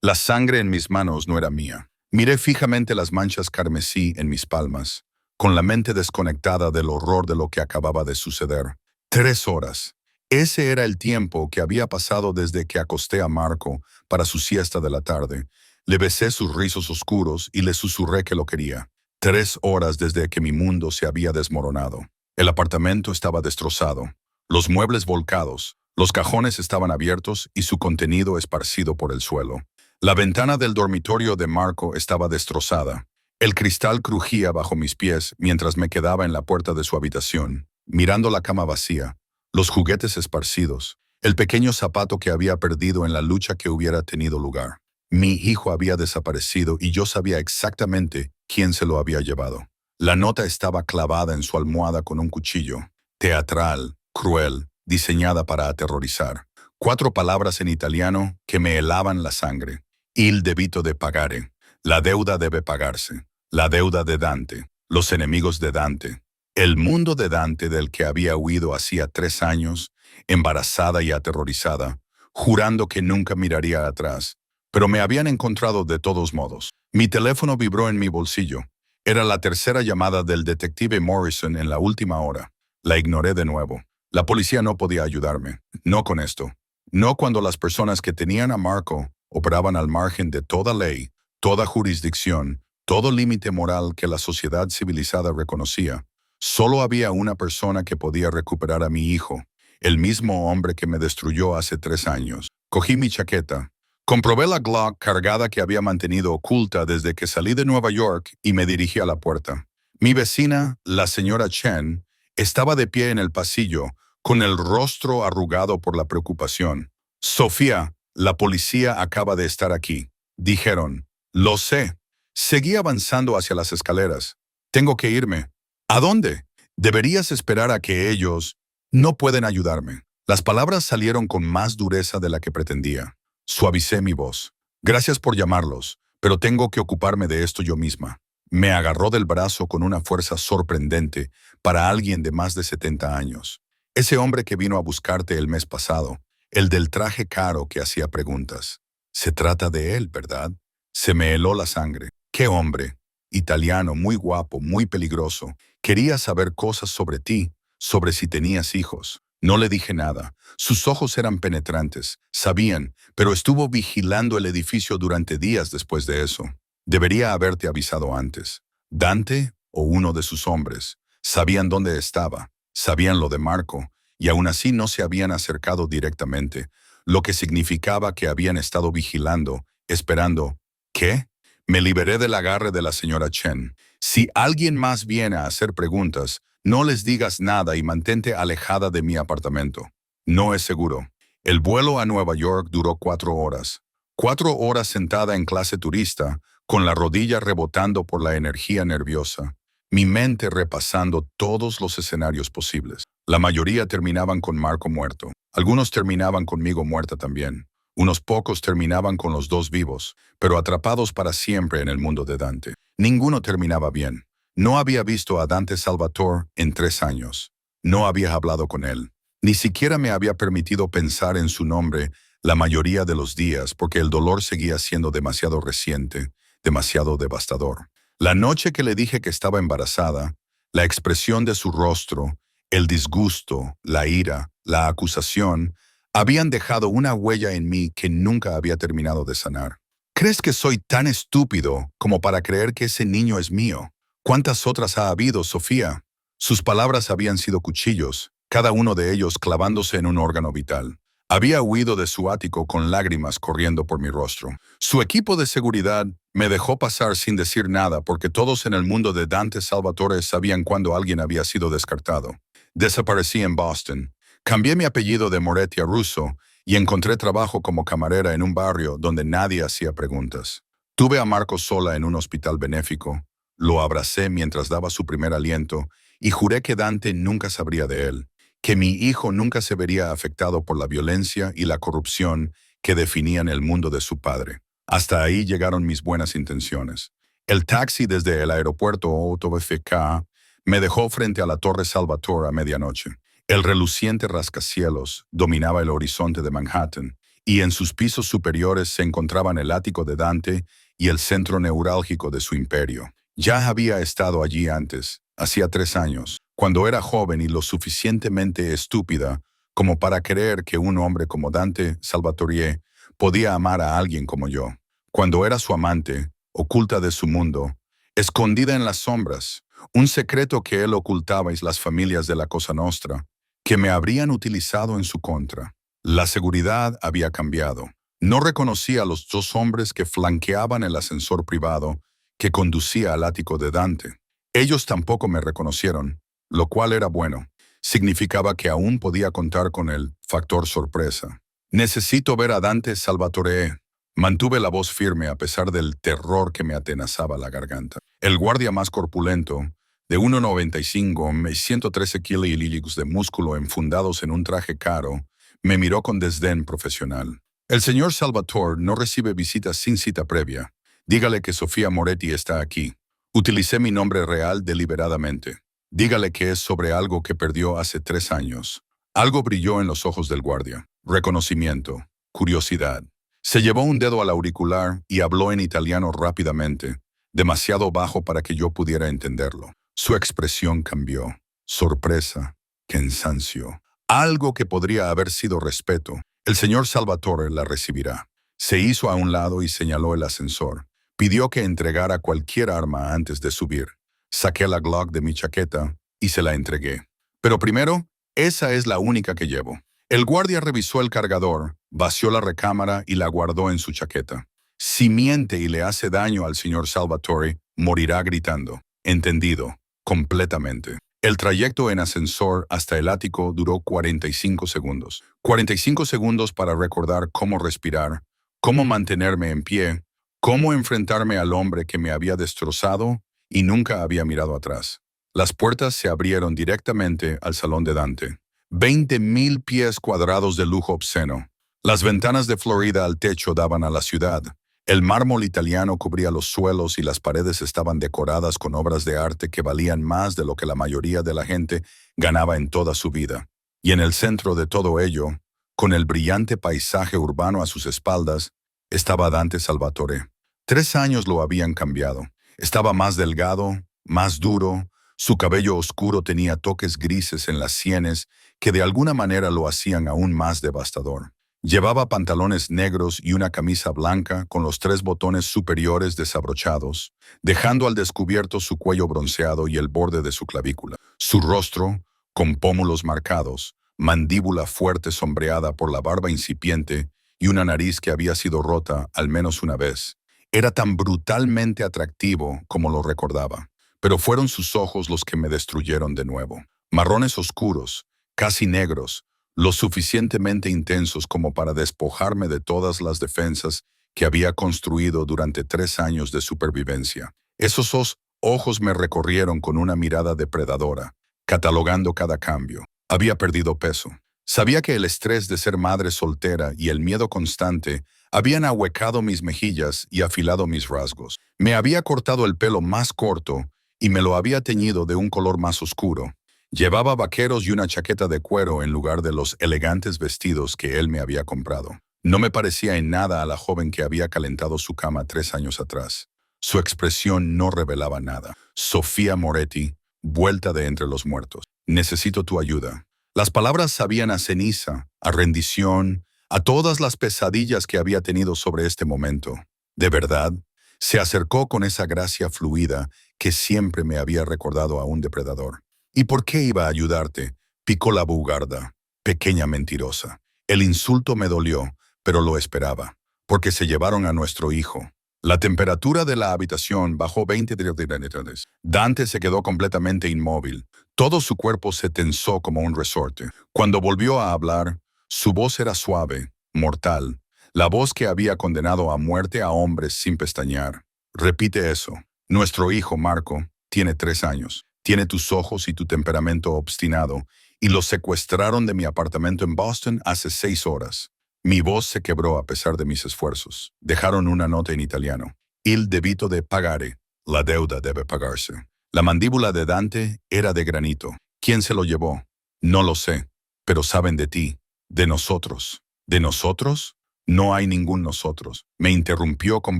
La sangre en mis manos no era mía. Miré fijamente las manchas carmesí en mis palmas, con la mente desconectada del horror de lo que acababa de suceder. 3 horas. Ese era el tiempo que había pasado desde que acosté a Marco para su siesta de la tarde. Le besé sus rizos oscuros y le susurré que lo quería. 3 horas desde que mi mundo se había desmoronado. El apartamento estaba destrozado, los muebles volcados, los cajones estaban abiertos y su contenido esparcido por el suelo. La ventana del dormitorio de Marco estaba destrozada. El cristal crujía bajo mis pies mientras me quedaba en la puerta de su habitación, mirando la cama vacía, los juguetes esparcidos, el pequeño zapato que había perdido en la lucha que hubiera tenido lugar. Mi hijo había desaparecido y yo sabía exactamente quién se lo había llevado. La nota estaba clavada en su almohada con un cuchillo, teatral, cruel, diseñada para aterrorizar. 4 palabras en italiano que me helaban la sangre. Il debito de pagare. La deuda debe pagarse. La deuda de Dante. Los enemigos de Dante. El mundo de Dante del que había huido hacía 3 años, embarazada y aterrorizada, jurando que nunca miraría atrás. Pero me habían encontrado de todos modos. Mi teléfono vibró en mi bolsillo. Era la tercera llamada del detective Morrison en la última hora. La ignoré de nuevo. La policía no podía ayudarme. No con esto. No cuando las personas que tenían a Marco operaban al margen de toda ley, toda jurisdicción, todo límite moral que la sociedad civilizada reconocía. Solo había una persona que podía recuperar a mi hijo, el mismo hombre que me destruyó hace 3 años. Cogí mi chaqueta. Comprobé la Glock cargada que había mantenido oculta desde que salí de Nueva York y me dirigí a la puerta. Mi vecina, la señora Chen, estaba de pie en el pasillo, con el rostro arrugado por la preocupación. Sofía, la policía acaba de estar aquí, dijeron. Lo sé. Seguí avanzando hacia las escaleras. Tengo que irme. ¿A dónde? Deberías esperar a que ellos... No pueden ayudarme. Las palabras salieron con más dureza de la que pretendía. Suavicé mi voz. Gracias por llamarlos, pero tengo que ocuparme de esto yo misma. Me agarró del brazo con una fuerza sorprendente para alguien de más de 70 años. Ese hombre que vino a buscarte el mes pasado, el del traje caro que hacía preguntas. Se trata de él, ¿verdad? Se me heló la sangre. ¿Qué hombre? Italiano, muy guapo, muy peligroso. Quería saber cosas sobre ti, sobre si tenías hijos. No le dije nada. Sus ojos eran penetrantes, sabían, pero estuvo vigilando el edificio durante días después de eso. Debería haberte avisado antes. Dante o uno de sus hombres sabían dónde estaba, sabían lo de Marco, y aún así no se habían acercado directamente, lo que significaba que habían estado vigilando, esperando. ¿Qué? Me liberé del agarre de la señora Chen. Si alguien más viene a hacer preguntas, no les digas nada y mantente alejada de mi apartamento. No es seguro. El vuelo a Nueva York duró 4 horas. 4 horas sentada en clase turista, con la rodilla rebotando por la energía nerviosa, mi mente repasando todos los escenarios posibles. La mayoría terminaban con Marco muerto. Algunos terminaban conmigo muerta también. Unos pocos terminaban con los dos vivos, pero atrapados para siempre en el mundo de Dante. Ninguno terminaba bien. No había visto a Dante Salvatore en 3 años. No había hablado con él. Ni siquiera me había permitido pensar en su nombre la mayoría de los días porque el dolor seguía siendo demasiado reciente, demasiado devastador. La noche que le dije que estaba embarazada, la expresión de su rostro, el disgusto, la ira, la acusación, habían dejado una huella en mí que nunca había terminado de sanar. ¿Crees que soy tan estúpido como para creer que ese niño es mío? ¿Cuántas otras ha habido, Sofía? Sus palabras habían sido cuchillos, cada uno de ellos clavándose en un órgano vital. Había huido de su ático con lágrimas corriendo por mi rostro. Su equipo de seguridad me dejó pasar sin decir nada porque todos en el mundo de Dante Salvatore sabían cuándo alguien había sido descartado. Desaparecí en Boston. Cambié mi apellido de Moretti a Russo y encontré trabajo como camarera en un barrio donde nadie hacía preguntas. Tuve a Marco sola en un hospital benéfico. Lo abracé mientras daba su primer aliento y juré que Dante nunca sabría de él, que mi hijo nunca se vería afectado por la violencia y la corrupción que definían el mundo de su padre. Hasta ahí llegaron mis buenas intenciones. El taxi desde el aeropuerto OTVFK me dejó frente a la Torre Salvatore a medianoche. El reluciente rascacielos dominaba el horizonte de Manhattan y en sus pisos superiores se encontraban el ático de Dante y el centro neurálgico de su imperio. Ya había estado allí antes, hacía 3 años, cuando era joven y lo suficientemente estúpida como para creer que un hombre como Dante Salvatore podía amar a alguien como yo. Cuando era su amante, oculta de su mundo, escondida en las sombras, un secreto que él ocultaba y las familias de la Cosa Nostra, que me habrían utilizado en su contra. La seguridad había cambiado. No reconocía a los 2 hombres que flanqueaban el ascensor privado que conducía al ático de Dante. Ellos tampoco me reconocieron, lo cual era bueno. Significaba que aún podía contar con el factor sorpresa. Necesito ver a Dante Salvatore. Mantuve la voz firme a pesar del terror que me atenazaba la garganta. El guardia más corpulento, de 1,95 y 113 kililímetros de músculo enfundados en un traje caro, me miró con desdén profesional. El señor Salvatore no recibe visitas sin cita previa. Dígale que Sofía Moretti está aquí. Utilicé mi nombre real deliberadamente. Dígale que es sobre algo que perdió hace 3 años. Algo brilló en los ojos del guardia. Reconocimiento. Curiosidad. Se llevó un dedo al auricular y habló en italiano rápidamente, demasiado bajo para que yo pudiera entenderlo. Su expresión cambió. Sorpresa. Cansancio. Algo que podría haber sido respeto. El señor Salvatore la recibirá. Se hizo a un lado y señaló el ascensor. Pidió que entregara cualquier arma antes de subir. Saqué la Glock de mi chaqueta y se la entregué. Pero primero, esa es la única que llevo. El guardia revisó el cargador, vació la recámara y la guardó en su chaqueta. Si miente y le hace daño al señor Salvatore, morirá gritando. Entendido. Completamente. El trayecto en ascensor hasta el ático duró 45 segundos. 45 segundos para recordar cómo respirar, cómo mantenerme en pie, cómo enfrentarme al hombre que me había destrozado y nunca había mirado atrás. Las puertas se abrieron directamente al salón de Dante. 20,000 pies cuadrados de lujo obsceno. Las ventanas de Florida al techo daban a la ciudad. El mármol italiano cubría los suelos y las paredes estaban decoradas con obras de arte que valían más de lo que la mayoría de la gente ganaba en toda su vida. Y en el centro de todo ello, con el brillante paisaje urbano a sus espaldas, estaba Dante Salvatore. 3 años lo habían cambiado. Estaba más delgado, más duro, su cabello oscuro tenía toques grises en las sienes que de alguna manera lo hacían aún más devastador. Llevaba pantalones negros y una camisa blanca con los 3 botones superiores desabrochados, dejando al descubierto su cuello bronceado y el borde de su clavícula. Su rostro, con pómulos marcados, mandíbula fuerte sombreada por la barba incipiente y una nariz que había sido rota al menos una vez. Era tan brutalmente atractivo como lo recordaba, pero fueron sus ojos los que me destruyeron de nuevo. Marrones oscuros, casi negros, lo suficientemente intensos como para despojarme de todas las defensas que había construido durante 3 años de supervivencia. Esos ojos me recorrieron con una mirada depredadora, catalogando cada cambio. Había perdido peso. Sabía que el estrés de ser madre soltera y el miedo constante habían ahuecado mis mejillas y afilado mis rasgos. Me había cortado el pelo más corto y me lo había teñido de un color más oscuro. Llevaba vaqueros y una chaqueta de cuero en lugar de los elegantes vestidos que él me había comprado. No me parecía en nada a la joven que había calentado su cama 3 años atrás. Su expresión no revelaba nada. Sofía Moretti, vuelta de entre los muertos. Necesito tu ayuda. Las palabras sabían a ceniza, a rendición, a todas las pesadillas que había tenido sobre este momento. De verdad, se acercó con esa gracia fluida que siempre me había recordado a un depredador. ¿Y por qué iba a ayudarte? Picó la bugarda, pequeña mentirosa. El insulto me dolió, pero lo esperaba, porque se llevaron a nuestro hijo. La temperatura de la habitación bajó 20 grados. Dante se quedó completamente inmóvil. Todo su cuerpo se tensó como un resorte. Cuando volvió a hablar, su voz era suave, mortal, la voz que había condenado a muerte a hombres sin pestañear. Repite eso. Nuestro hijo, Marco, tiene 3 años. Tiene tus ojos y tu temperamento obstinado, y lo secuestraron de mi apartamento en Boston hace 6 horas. Mi voz se quebró a pesar de mis esfuerzos. Dejaron una nota en italiano. Il debito de pagare. La deuda debe pagarse. La mandíbula de Dante era de granito. ¿Quién se lo llevó? No lo sé, pero saben de ti, de nosotros. ¿De nosotros? No hay ningún nosotros, me interrumpió con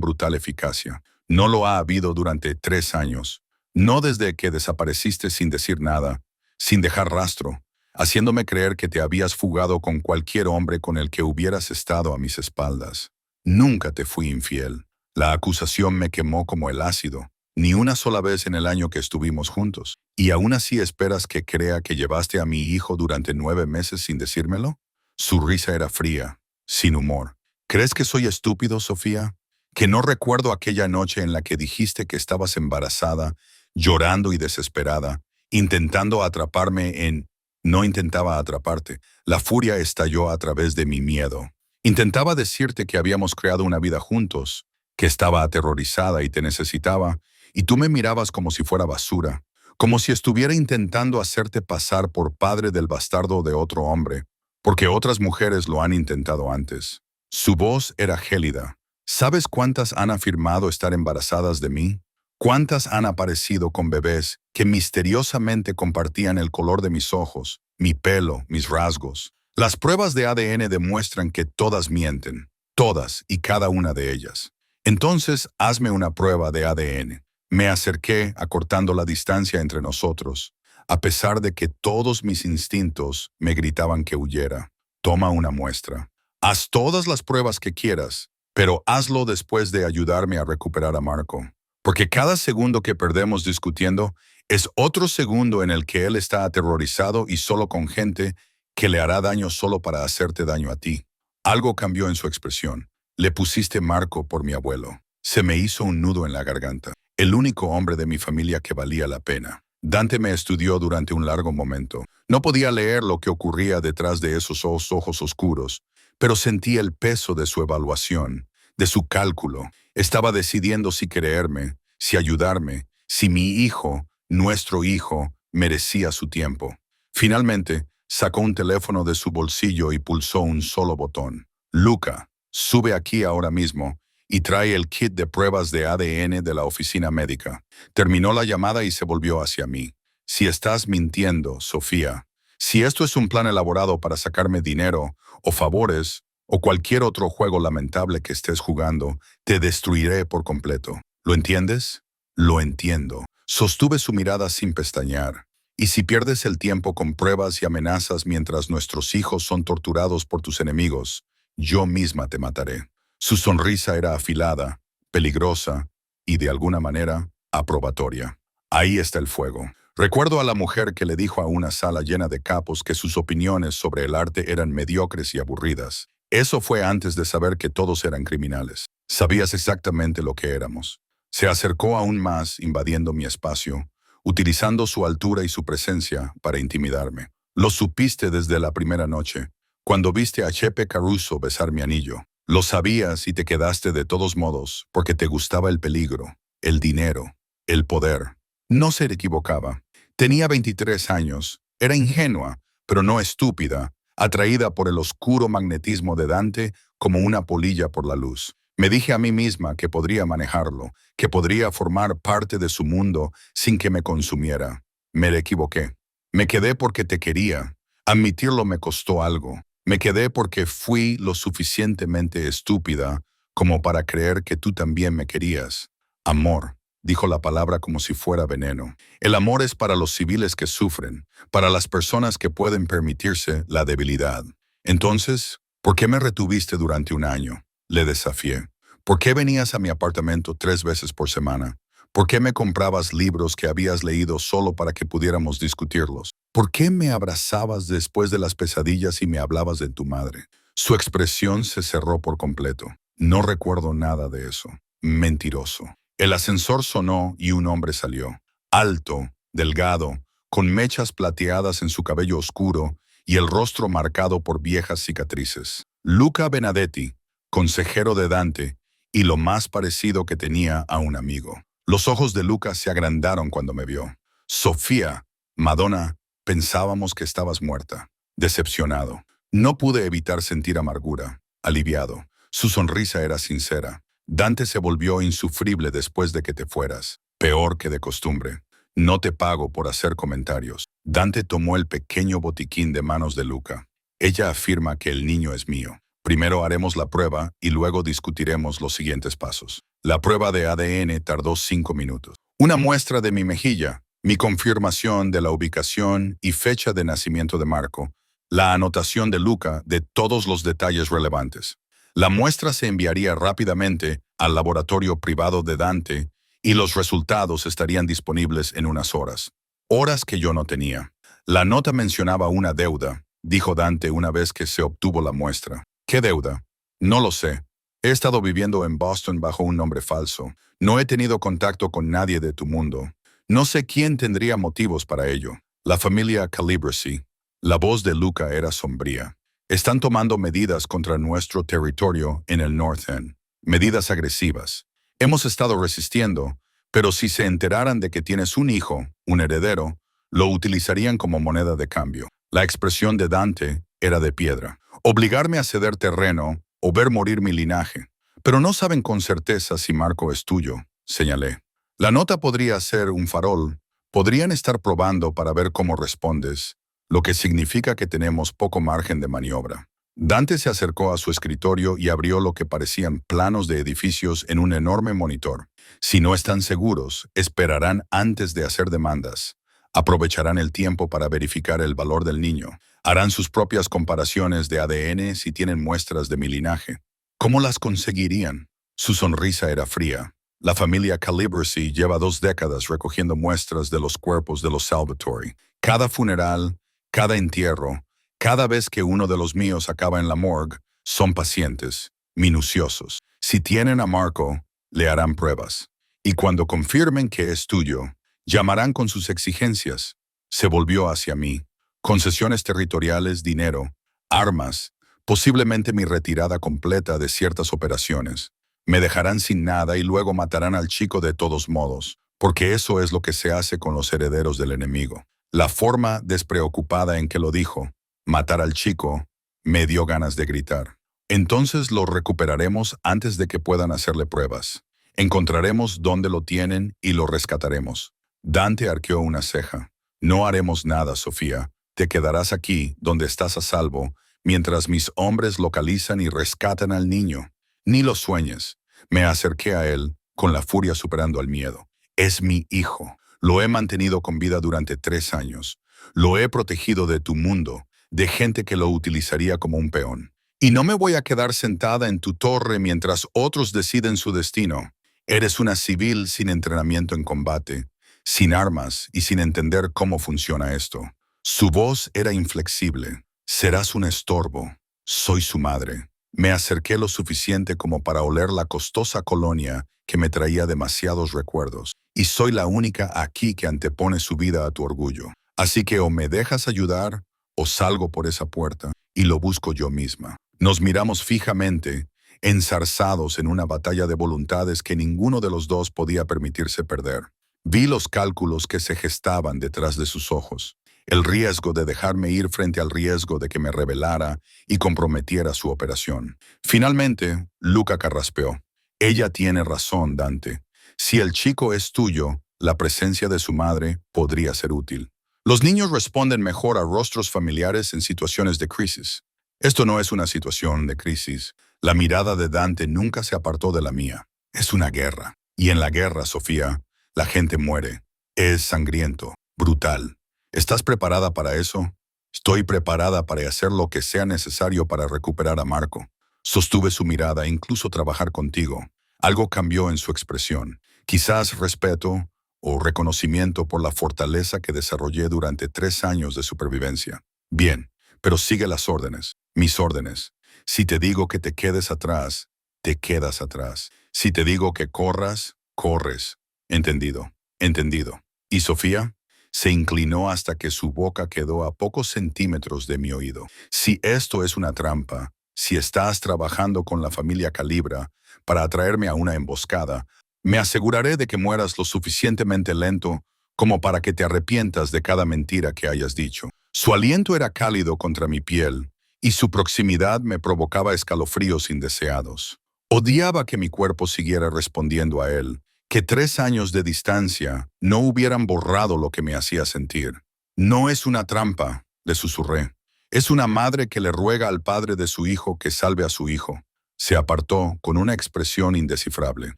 brutal eficacia. No lo ha habido durante 3 años. No desde que desapareciste sin decir nada, sin dejar rastro, haciéndome creer que te habías fugado con cualquier hombre con el que hubieras estado a mis espaldas. Nunca te fui infiel. La acusación me quemó como el ácido. Ni una sola vez en el año que estuvimos juntos. ¿Y aún así esperas que crea que llevaste a mi hijo durante 9 meses sin decírmelo? Su risa era fría, sin humor. ¿Crees que soy estúpido, Sofía? ¿Que no recuerdo aquella noche en la que dijiste que estabas embarazada, llorando y desesperada, intentando atraparme en... No intentaba atraparte. La furia estalló a través de mi miedo. Intentaba decirte que habíamos creado una vida juntos, que estaba aterrorizada y te necesitaba, y tú me mirabas como si fuera basura, como si estuviera intentando hacerte pasar por padre del bastardo de otro hombre, porque otras mujeres lo han intentado antes. Su voz era gélida. ¿Sabes cuántas han afirmado estar embarazadas de mí? ¿Cuántas han aparecido con bebés que misteriosamente compartían el color de mis ojos, mi pelo, mis rasgos? Las pruebas de ADN demuestran que todas mienten, todas y cada una de ellas. Entonces, hazme una prueba de ADN. Me acerqué, acortando la distancia entre nosotros, a pesar de que todos mis instintos me gritaban que huyera. Toma una muestra. Haz todas las pruebas que quieras, pero hazlo después de ayudarme a recuperar a Marco. Porque cada segundo que perdemos discutiendo es otro segundo en el que él está aterrorizado y solo con gente que le hará daño solo para hacerte daño a ti. Algo cambió en su expresión. Le pusiste Marco por mi abuelo. Se me hizo un nudo en la garganta. El único hombre de mi familia que valía la pena. Dante me estudió durante un largo momento. No podía leer lo que ocurría detrás de esos ojos oscuros, pero sentí el peso de su evaluación, de su cálculo. Estaba decidiendo si creerme, si ayudarme, si mi hijo, nuestro hijo, merecía su tiempo. Finalmente, sacó un teléfono de su bolsillo y pulsó un solo botón. Luca, sube aquí ahora mismo y trae el kit de pruebas de ADN de la oficina médica. Terminó la llamada y se volvió hacia mí. Si estás mintiendo, Sofía, si esto es un plan elaborado para sacarme dinero o favores o cualquier otro juego lamentable que estés jugando, te destruiré por completo. ¿Lo entiendes? Lo entiendo. Sostuve su mirada sin pestañear. Y si pierdes el tiempo con pruebas y amenazas mientras nuestros hijos son torturados por tus enemigos, yo misma te mataré. Su sonrisa era afilada, peligrosa y, de alguna manera, aprobatoria. Ahí está el fuego. Recuerdo a la mujer que le dijo a una sala llena de capos que sus opiniones sobre el arte eran mediocres y aburridas. Eso fue antes de saber que todos eran criminales. Sabías exactamente lo que éramos. Se acercó aún más, invadiendo mi espacio, utilizando su altura y su presencia para intimidarme. Lo supiste desde la primera noche, cuando viste a Chepe Caruso besar mi anillo. Lo sabías y te quedaste de todos modos porque te gustaba el peligro, el dinero, el poder. No se equivocaba. Tenía 23 años, era ingenua, pero no estúpida, atraída por el oscuro magnetismo de Dante como una polilla por la luz. Me dije a mí misma que podría manejarlo, que podría formar parte de su mundo sin que me consumiera. Me equivoqué. Me quedé porque te quería. Admitirlo me costó algo. Me quedé porque fui lo suficientemente estúpida como para creer que tú también me querías. Amor, dijo la palabra como si fuera veneno. El amor es para los civiles que sufren, para las personas que pueden permitirse la debilidad. Entonces, ¿por qué me retuviste durante un año? Le desafié. ¿Por qué venías a mi apartamento 3 veces por semana? ¿Por qué me comprabas libros que habías leído solo para que pudiéramos discutirlos? ¿Por qué me abrazabas después de las pesadillas y me hablabas de tu madre? Su expresión se cerró por completo. No recuerdo nada de eso. Mentiroso. El ascensor sonó y un hombre salió. Alto, delgado, con mechas plateadas en su cabello oscuro y el rostro marcado por viejas cicatrices. Luca Benedetti, consejero de Dante, y lo más parecido que tenía a un amigo. Los ojos de Luca se agrandaron cuando me vio. Sofía, Madonna, pensábamos que estabas muerta. Decepcionado. No pude evitar sentir amargura. Aliviado. Su sonrisa era sincera. Dante se volvió insufrible después de que te fueras. Peor que de costumbre. No te pago por hacer comentarios. Dante tomó el pequeño botiquín de manos de Luca. Ella afirma que el niño es mío. Primero haremos la prueba y luego discutiremos los siguientes pasos. La prueba de ADN tardó 5 minutos. Una muestra de mi mejilla, mi confirmación de la ubicación y fecha de nacimiento de Marco, la anotación de Luca de todos los detalles relevantes. La muestra se enviaría rápidamente al laboratorio privado de Dante y los resultados estarían disponibles en unas horas. Horas que yo no tenía. La nota mencionaba una deuda, dijo Dante una vez que se obtuvo la muestra. ¿Qué deuda? No lo sé. He estado viviendo en Boston bajo un nombre falso. No he tenido contacto con nadie de tu mundo. No sé quién tendría motivos para ello. La familia Calibracy. La voz de Luca era sombría. Están tomando medidas contra nuestro territorio en el North End. Medidas agresivas. Hemos estado resistiendo, pero si se enteraran de que tienes un hijo, un heredero, lo utilizarían como moneda de cambio. La expresión de Dante era de piedra. Obligarme a ceder terreno o ver morir mi linaje. Pero no saben con certeza si Marco es tuyo, señalé. La nota podría ser un farol. Podrían estar probando para ver cómo respondes, lo que significa que tenemos poco margen de maniobra. Dante se acercó a su escritorio y abrió lo que parecían planos de edificios en un enorme monitor. Si no están seguros, esperarán antes de hacer demandas. Aprovecharán el tiempo para verificar el valor del niño. Harán sus propias comparaciones de ADN si tienen muestras de mi linaje. ¿Cómo las conseguirían? Su sonrisa era fría. La familia Calibracy lleva 2 décadas recogiendo muestras de los cuerpos de los Salvatore. Cada funeral, cada entierro, cada vez que uno de los míos acaba en la morgue, son pacientes, minuciosos. Si tienen a Marco, le harán pruebas. Y cuando confirmen que es tuyo, llamarán con sus exigencias. Se volvió hacia mí. Concesiones territoriales, dinero, armas, posiblemente mi retirada completa de ciertas operaciones. Me dejarán sin nada y luego matarán al chico de todos modos, porque eso es lo que se hace con los herederos del enemigo. La forma despreocupada en que lo dijo, matar al chico, me dio ganas de gritar. Entonces lo recuperaremos antes de que puedan hacerle pruebas. Encontraremos dónde lo tienen y lo rescataremos. Dante arqueó una ceja. No haremos nada, Sofía. Te quedarás aquí, donde estás a salvo, mientras mis hombres localizan y rescatan al niño. Ni lo sueñes. Me acerqué a él, con la furia superando al miedo. Es mi hijo. Lo he mantenido con vida durante 3 años. Lo he protegido de tu mundo, de gente que lo utilizaría como un peón. Y no me voy a quedar sentada en tu torre mientras otros deciden su destino. Eres una civil sin entrenamiento en combate, sin armas y sin entender cómo funciona esto. Su voz era inflexible. Serás un estorbo. Soy su madre. Me acerqué lo suficiente como para oler la costosa colonia que me traía demasiados recuerdos. Y soy la única aquí que antepone su vida a tu orgullo. Así que o me dejas ayudar o salgo por esa puerta y lo busco yo misma. Nos miramos fijamente, enzarzados en una batalla de voluntades que ninguno de los dos podía permitirse perder. Vi los cálculos que se gestaban detrás de sus ojos. El riesgo de dejarme ir frente al riesgo de que me revelara y comprometiera su operación. Finalmente, Luca carraspeó. Ella tiene razón, Dante. Si el chico es tuyo, la presencia de su madre podría ser útil. Los niños responden mejor a rostros familiares en situaciones de crisis. Esto no es una situación de crisis. La mirada de Dante nunca se apartó de la mía. Es una guerra. Y en la guerra, Sofía, la gente muere. Es sangriento, brutal. ¿Estás preparada para eso? Estoy preparada para hacer lo que sea necesario para recuperar a Marco. Sostuve su mirada e incluso trabajar contigo. Algo cambió en su expresión. Quizás respeto o reconocimiento por la fortaleza que desarrollé durante 3 años de supervivencia. Bien, pero sigue las órdenes, mis órdenes. Si te digo que te quedes atrás, te quedas atrás. Si te digo que corras, corres. Entendido, entendido. ¿Y Sofía? Se inclinó hasta que su boca quedó a pocos centímetros de mi oído. Si esto es una trampa, si estás trabajando con la familia Calibra para atraerme a una emboscada, me aseguraré de que mueras lo suficientemente lento como para que te arrepientas de cada mentira que hayas dicho. Su aliento era cálido contra mi piel, y su proximidad me provocaba escalofríos indeseados. Odiaba que mi cuerpo siguiera respondiendo a él, que 3 años de distancia no hubieran borrado lo que me hacía sentir. No es una trampa, le susurré. Es una madre que le ruega al padre de su hijo que salve a su hijo. Se apartó con una expresión indescifrable.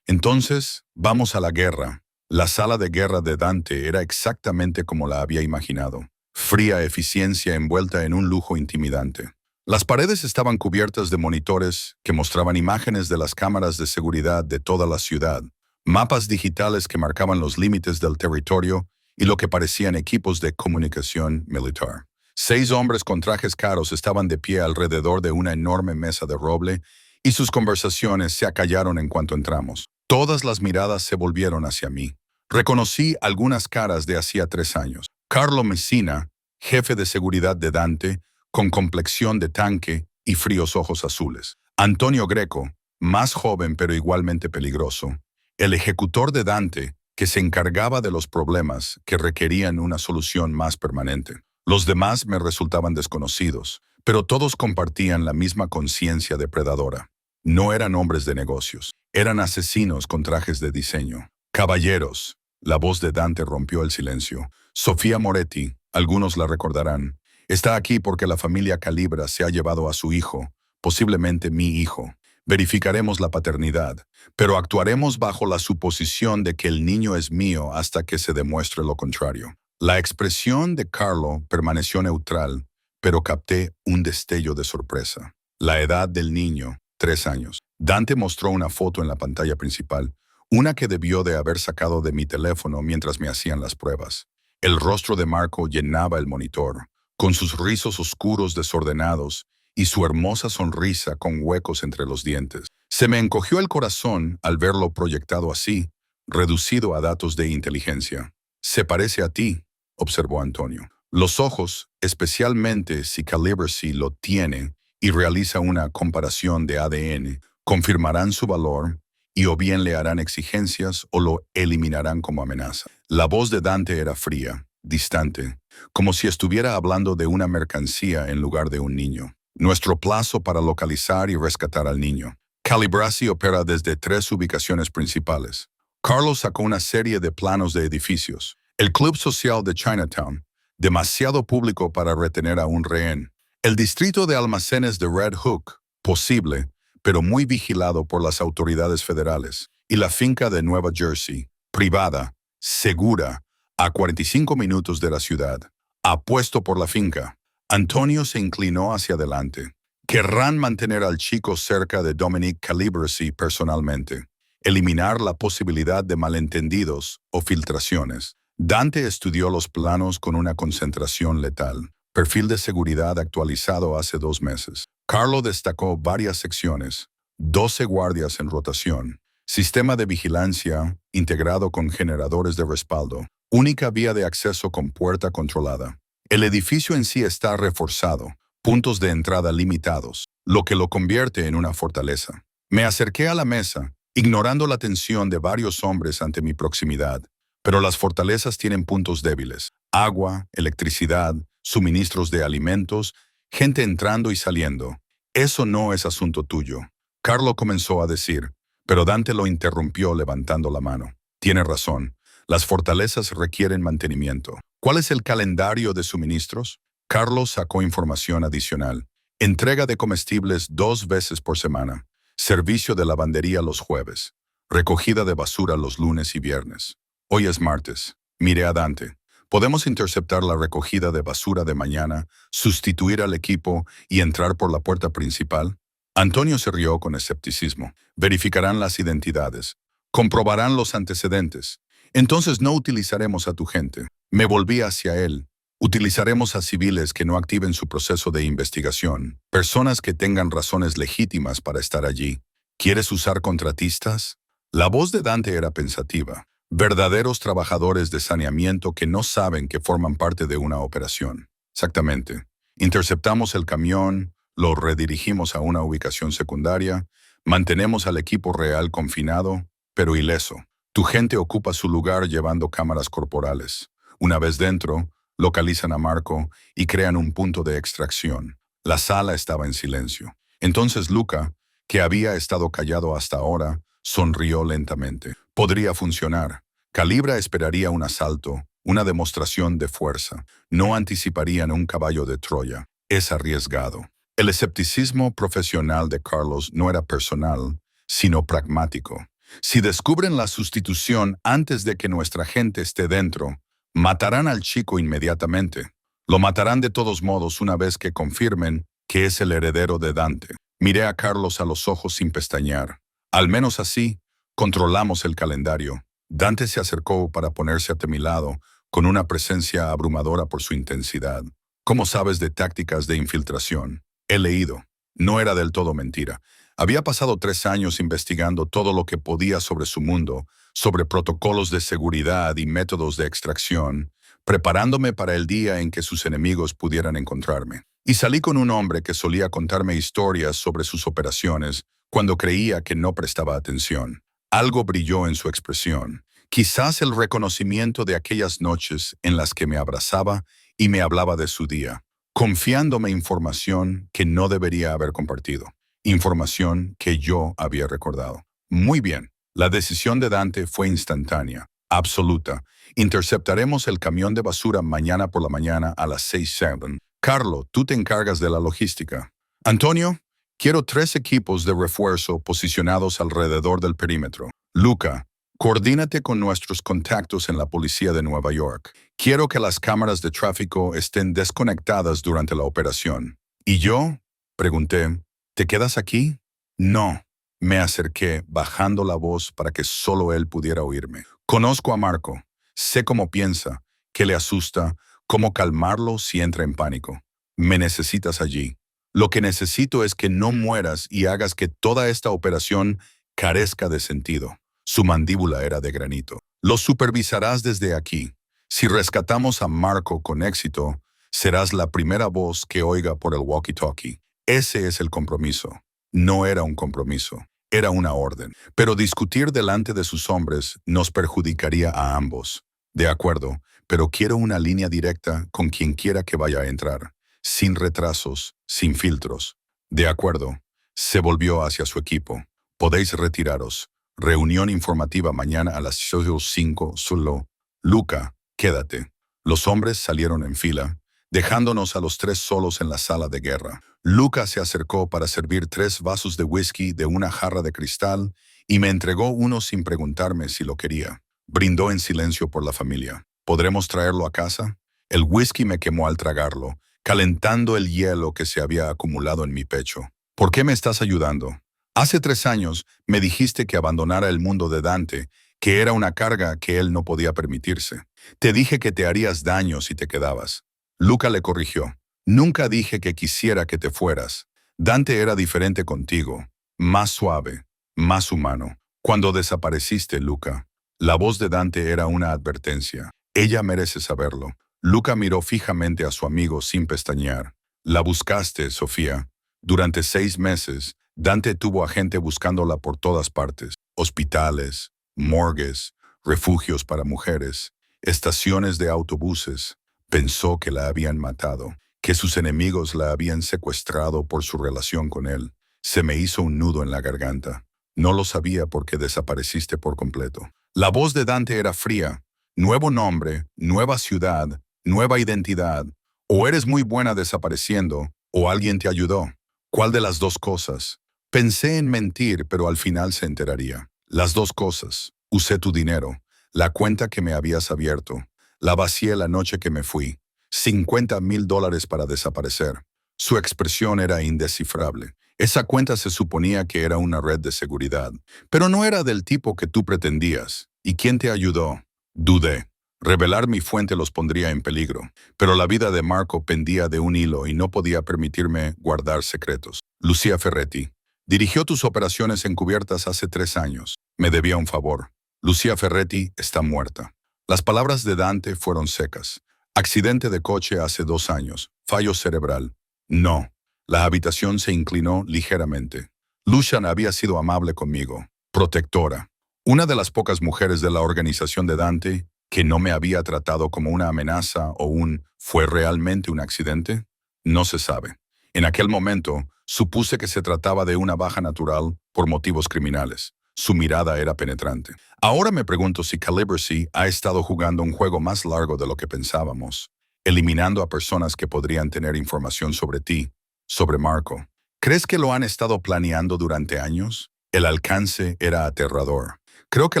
Entonces, vamos a la guerra. La sala de guerra de Dante era exactamente como la había imaginado. Fría eficiencia envuelta en un lujo intimidante. Las paredes estaban cubiertas de monitores que mostraban imágenes de las cámaras de seguridad de toda la ciudad, mapas digitales que marcaban los límites del territorio y lo que parecían equipos de comunicación militar. 6 hombres con trajes caros estaban de pie alrededor de una enorme mesa de roble y sus conversaciones se acallaron en cuanto entramos. Todas las miradas se volvieron hacia mí. Reconocí algunas caras de hacía 3 años. Carlo Messina, jefe de seguridad de Dante, con complexión de tanque y fríos ojos azules. Antonio Greco, más joven pero igualmente peligroso. El ejecutor de Dante, que se encargaba de los problemas que requerían una solución más permanente. Los demás me resultaban desconocidos, pero todos compartían la misma conciencia depredadora. No eran hombres de negocios, eran asesinos con trajes de diseño. Caballeros, la voz de Dante rompió el silencio. Sofía Moretti, algunos la recordarán, está aquí porque la familia Calibra se ha llevado a su hijo, posiblemente mi hijo. Verificaremos la paternidad, pero actuaremos bajo la suposición de que el niño es mío hasta que se demuestre lo contrario. La expresión de Carlo permaneció neutral, pero capté un destello de sorpresa. La edad del niño, 3 años. Dante mostró una foto en la pantalla principal, una que debió de haber sacado de mi teléfono mientras me hacían las pruebas. El rostro de Marco llenaba el monitor, con sus rizos oscuros desordenados y su hermosa sonrisa con huecos entre los dientes. Se me encogió el corazón al verlo proyectado así, reducido a datos de inteligencia. «Se parece a ti», observó Antonio. «Los ojos, especialmente si Calibracy lo tiene y realiza una comparación de ADN, confirmarán su valor y o bien le harán exigencias o lo eliminarán como amenaza». La voz de Dante era fría, distante, como si estuviera hablando de una mercancía en lugar de un niño. Nuestro plazo para localizar y rescatar al niño. Calibracy opera desde 3 ubicaciones principales. Carlos sacó una serie de planos de edificios. El Club Social de Chinatown, demasiado público para retener a un rehén. El distrito de almacenes de Red Hook, posible, pero muy vigilado por las autoridades federales. Y la finca de Nueva Jersey, privada, segura, a 45 minutos de la ciudad. Apuesto por la finca. Antonio se inclinó hacia adelante. Querrán mantener al chico cerca de Dominic Calibracy personalmente. Eliminar la posibilidad de malentendidos o filtraciones. Dante estudió los planos con una concentración letal. Perfil de seguridad actualizado hace 2 meses. Carlo destacó varias secciones. 12 guardias en rotación. Sistema de vigilancia integrado con generadores de respaldo. Única vía de acceso con puerta controlada. El edificio en sí está reforzado, puntos de entrada limitados, lo que lo convierte en una fortaleza. Me acerqué a la mesa, ignorando la tensión de varios hombres ante mi proximidad, pero las fortalezas tienen puntos débiles. Agua, electricidad, suministros de alimentos, gente entrando y saliendo. Eso no es asunto tuyo. Carlo comenzó a decir, pero Dante lo interrumpió levantando la mano. Tiene razón. Las fortalezas requieren mantenimiento. ¿Cuál es el calendario de suministros? Carlos sacó información adicional. Entrega de comestibles 2 veces por semana. Servicio de lavandería los jueves. Recogida de basura los lunes y viernes. Hoy es martes. Miré a Dante. ¿Podemos interceptar la recogida de basura de mañana, sustituir al equipo y entrar por la puerta principal? Antonio se rió con escepticismo. Verificarán las identidades. Comprobarán los antecedentes. Entonces no utilizaremos a tu gente. Me volví hacia él. Utilizaremos a civiles que no activen su proceso de investigación, personas que tengan razones legítimas para estar allí. ¿Quieres usar contratistas? La voz de Dante era pensativa. Verdaderos trabajadores de saneamiento que no saben que forman parte de una operación. Exactamente. Interceptamos el camión, lo redirigimos a una ubicación secundaria, mantenemos al equipo real confinado, pero ileso. Tu gente ocupa su lugar llevando cámaras corporales. Una vez dentro, localizan a Marco y crean un punto de extracción. La sala estaba en silencio. Entonces Luca, que había estado callado hasta ahora, sonrió lentamente. Podría funcionar. Calibra esperaría un asalto, una demostración de fuerza. No anticiparían un caballo de Troya. Es arriesgado. El escepticismo profesional de Carlos no era personal, sino pragmático. Si descubren la sustitución antes de que nuestra gente esté dentro, matarán al chico inmediatamente. Lo matarán de todos modos una vez que confirmen que es el heredero de Dante. Miré a Carlos a los ojos sin pestañear. Al menos así, controlamos el calendario. Dante se acercó para ponerse ante mi lado, con una presencia abrumadora por su intensidad. ¿Cómo sabes de tácticas de infiltración? He leído. No era del todo mentira. Había pasado 3 años investigando todo lo que podía sobre su mundo, sobre protocolos de seguridad y métodos de extracción, preparándome para el día en que sus enemigos pudieran encontrarme. Y salí con un hombre que solía contarme historias sobre sus operaciones cuando creía que no prestaba atención. Algo brilló en su expresión. Quizás el reconocimiento de aquellas noches en las que me abrazaba y me hablaba de su día, confiándome información que no debería haber compartido, información que yo había recordado. Muy bien, la decisión de Dante fue instantánea, absoluta. Interceptaremos el camión de basura mañana por la mañana a las 6:07. Carlo, tú te encargas de la logística. Antonio, quiero 3 equipos de refuerzo posicionados alrededor del perímetro. Luca, coordínate con nuestros contactos en la policía de Nueva York. Quiero que las cámaras de tráfico estén desconectadas durante la operación. ¿Y yo? Pregunté. ¿Te quedas aquí? No. Me acerqué, bajando la voz para que solo él pudiera oírme. Conozco a Marco. Sé cómo piensa, qué le asusta, cómo calmarlo si entra en pánico. Me necesitas allí. Lo que necesito es que no mueras y hagas que toda esta operación carezca de sentido. Su mandíbula era de granito. Lo supervisarás desde aquí. Si rescatamos a Marco con éxito, serás la primera voz que oiga por el walkie-talkie. Ese es el compromiso. No era un compromiso, era una orden. Pero discutir delante de sus hombres nos perjudicaría a ambos. De acuerdo, pero quiero una línea directa con quien quiera que vaya a entrar, sin retrasos, sin filtros. De acuerdo. Se volvió hacia su equipo. Podéis retiraros. Reunión informativa mañana a las 5 solo. Luca, quédate. Los hombres salieron en fila, dejándonos a los 3 solos en la sala de guerra. Luca se acercó para servir 3 vasos de whisky de una jarra de cristal y me entregó uno sin preguntarme si lo quería. Brindó en silencio por la familia. ¿Podremos traerlo a casa? El whisky me quemó al tragarlo, calentando el hielo que se había acumulado en mi pecho. ¿Por qué me estás ayudando? Hace 3 años me dijiste que abandonara el mundo de Dante, que era una carga que él no podía permitirse. Te dije que te harías daño si te quedabas. Luca le corrigió. Nunca dije que quisiera que te fueras. Dante era diferente contigo, más suave, más humano. Cuando desapareciste, Luca, la voz de Dante era una advertencia. Ella merece saberlo. Luca miró fijamente a su amigo sin pestañear. La buscaste, Sofía. Durante 6 meses, Dante tuvo a gente buscándola por todas partes. Hospitales, morgues, refugios para mujeres, estaciones de autobuses. Pensó que la habían matado, que sus enemigos la habían secuestrado por su relación con él. Se me hizo un nudo en la garganta. No lo sabía porque desapareciste por completo. La voz de Dante era fría. Nuevo nombre, nueva ciudad, nueva identidad. O eres muy buena desapareciendo, o alguien te ayudó. ¿Cuál de las 2 cosas? Pensé en mentir, pero al final se enteraría. Las 2 cosas. Usé tu dinero, la cuenta que me habías abierto. La vacié la noche que me fui. $50,000 para desaparecer. Su expresión era indescifrable. Esa cuenta se suponía que era una red de seguridad, pero no era del tipo que tú pretendías. ¿Y quién te ayudó? Dudé. Revelar mi fuente los pondría en peligro, pero la vida de Marco pendía de un hilo y no podía permitirme guardar secretos. Lucia Ferretti. Dirigió tus operaciones encubiertas hace 3 años. Me debía un favor. Lucia Ferretti está muerta. Las palabras de Dante fueron secas. Accidente de coche hace 2 años. Fallo cerebral. No. La habitación se inclinó ligeramente. Lucian había sido amable conmigo. Protectora. Una de las pocas mujeres de la organización de Dante que no me había tratado como una amenaza o ¿fue realmente un accidente? No se sabe. En aquel momento, supuse que se trataba de una baja natural por motivos criminales. Su mirada era penetrante. Ahora me pregunto si Calibracy ha estado jugando un juego más largo de lo que pensábamos. eliminando a personas que podrían tener información sobre ti, sobre Marco. ¿Crees que lo han estado planeando durante años? El alcance era aterrador. Creo que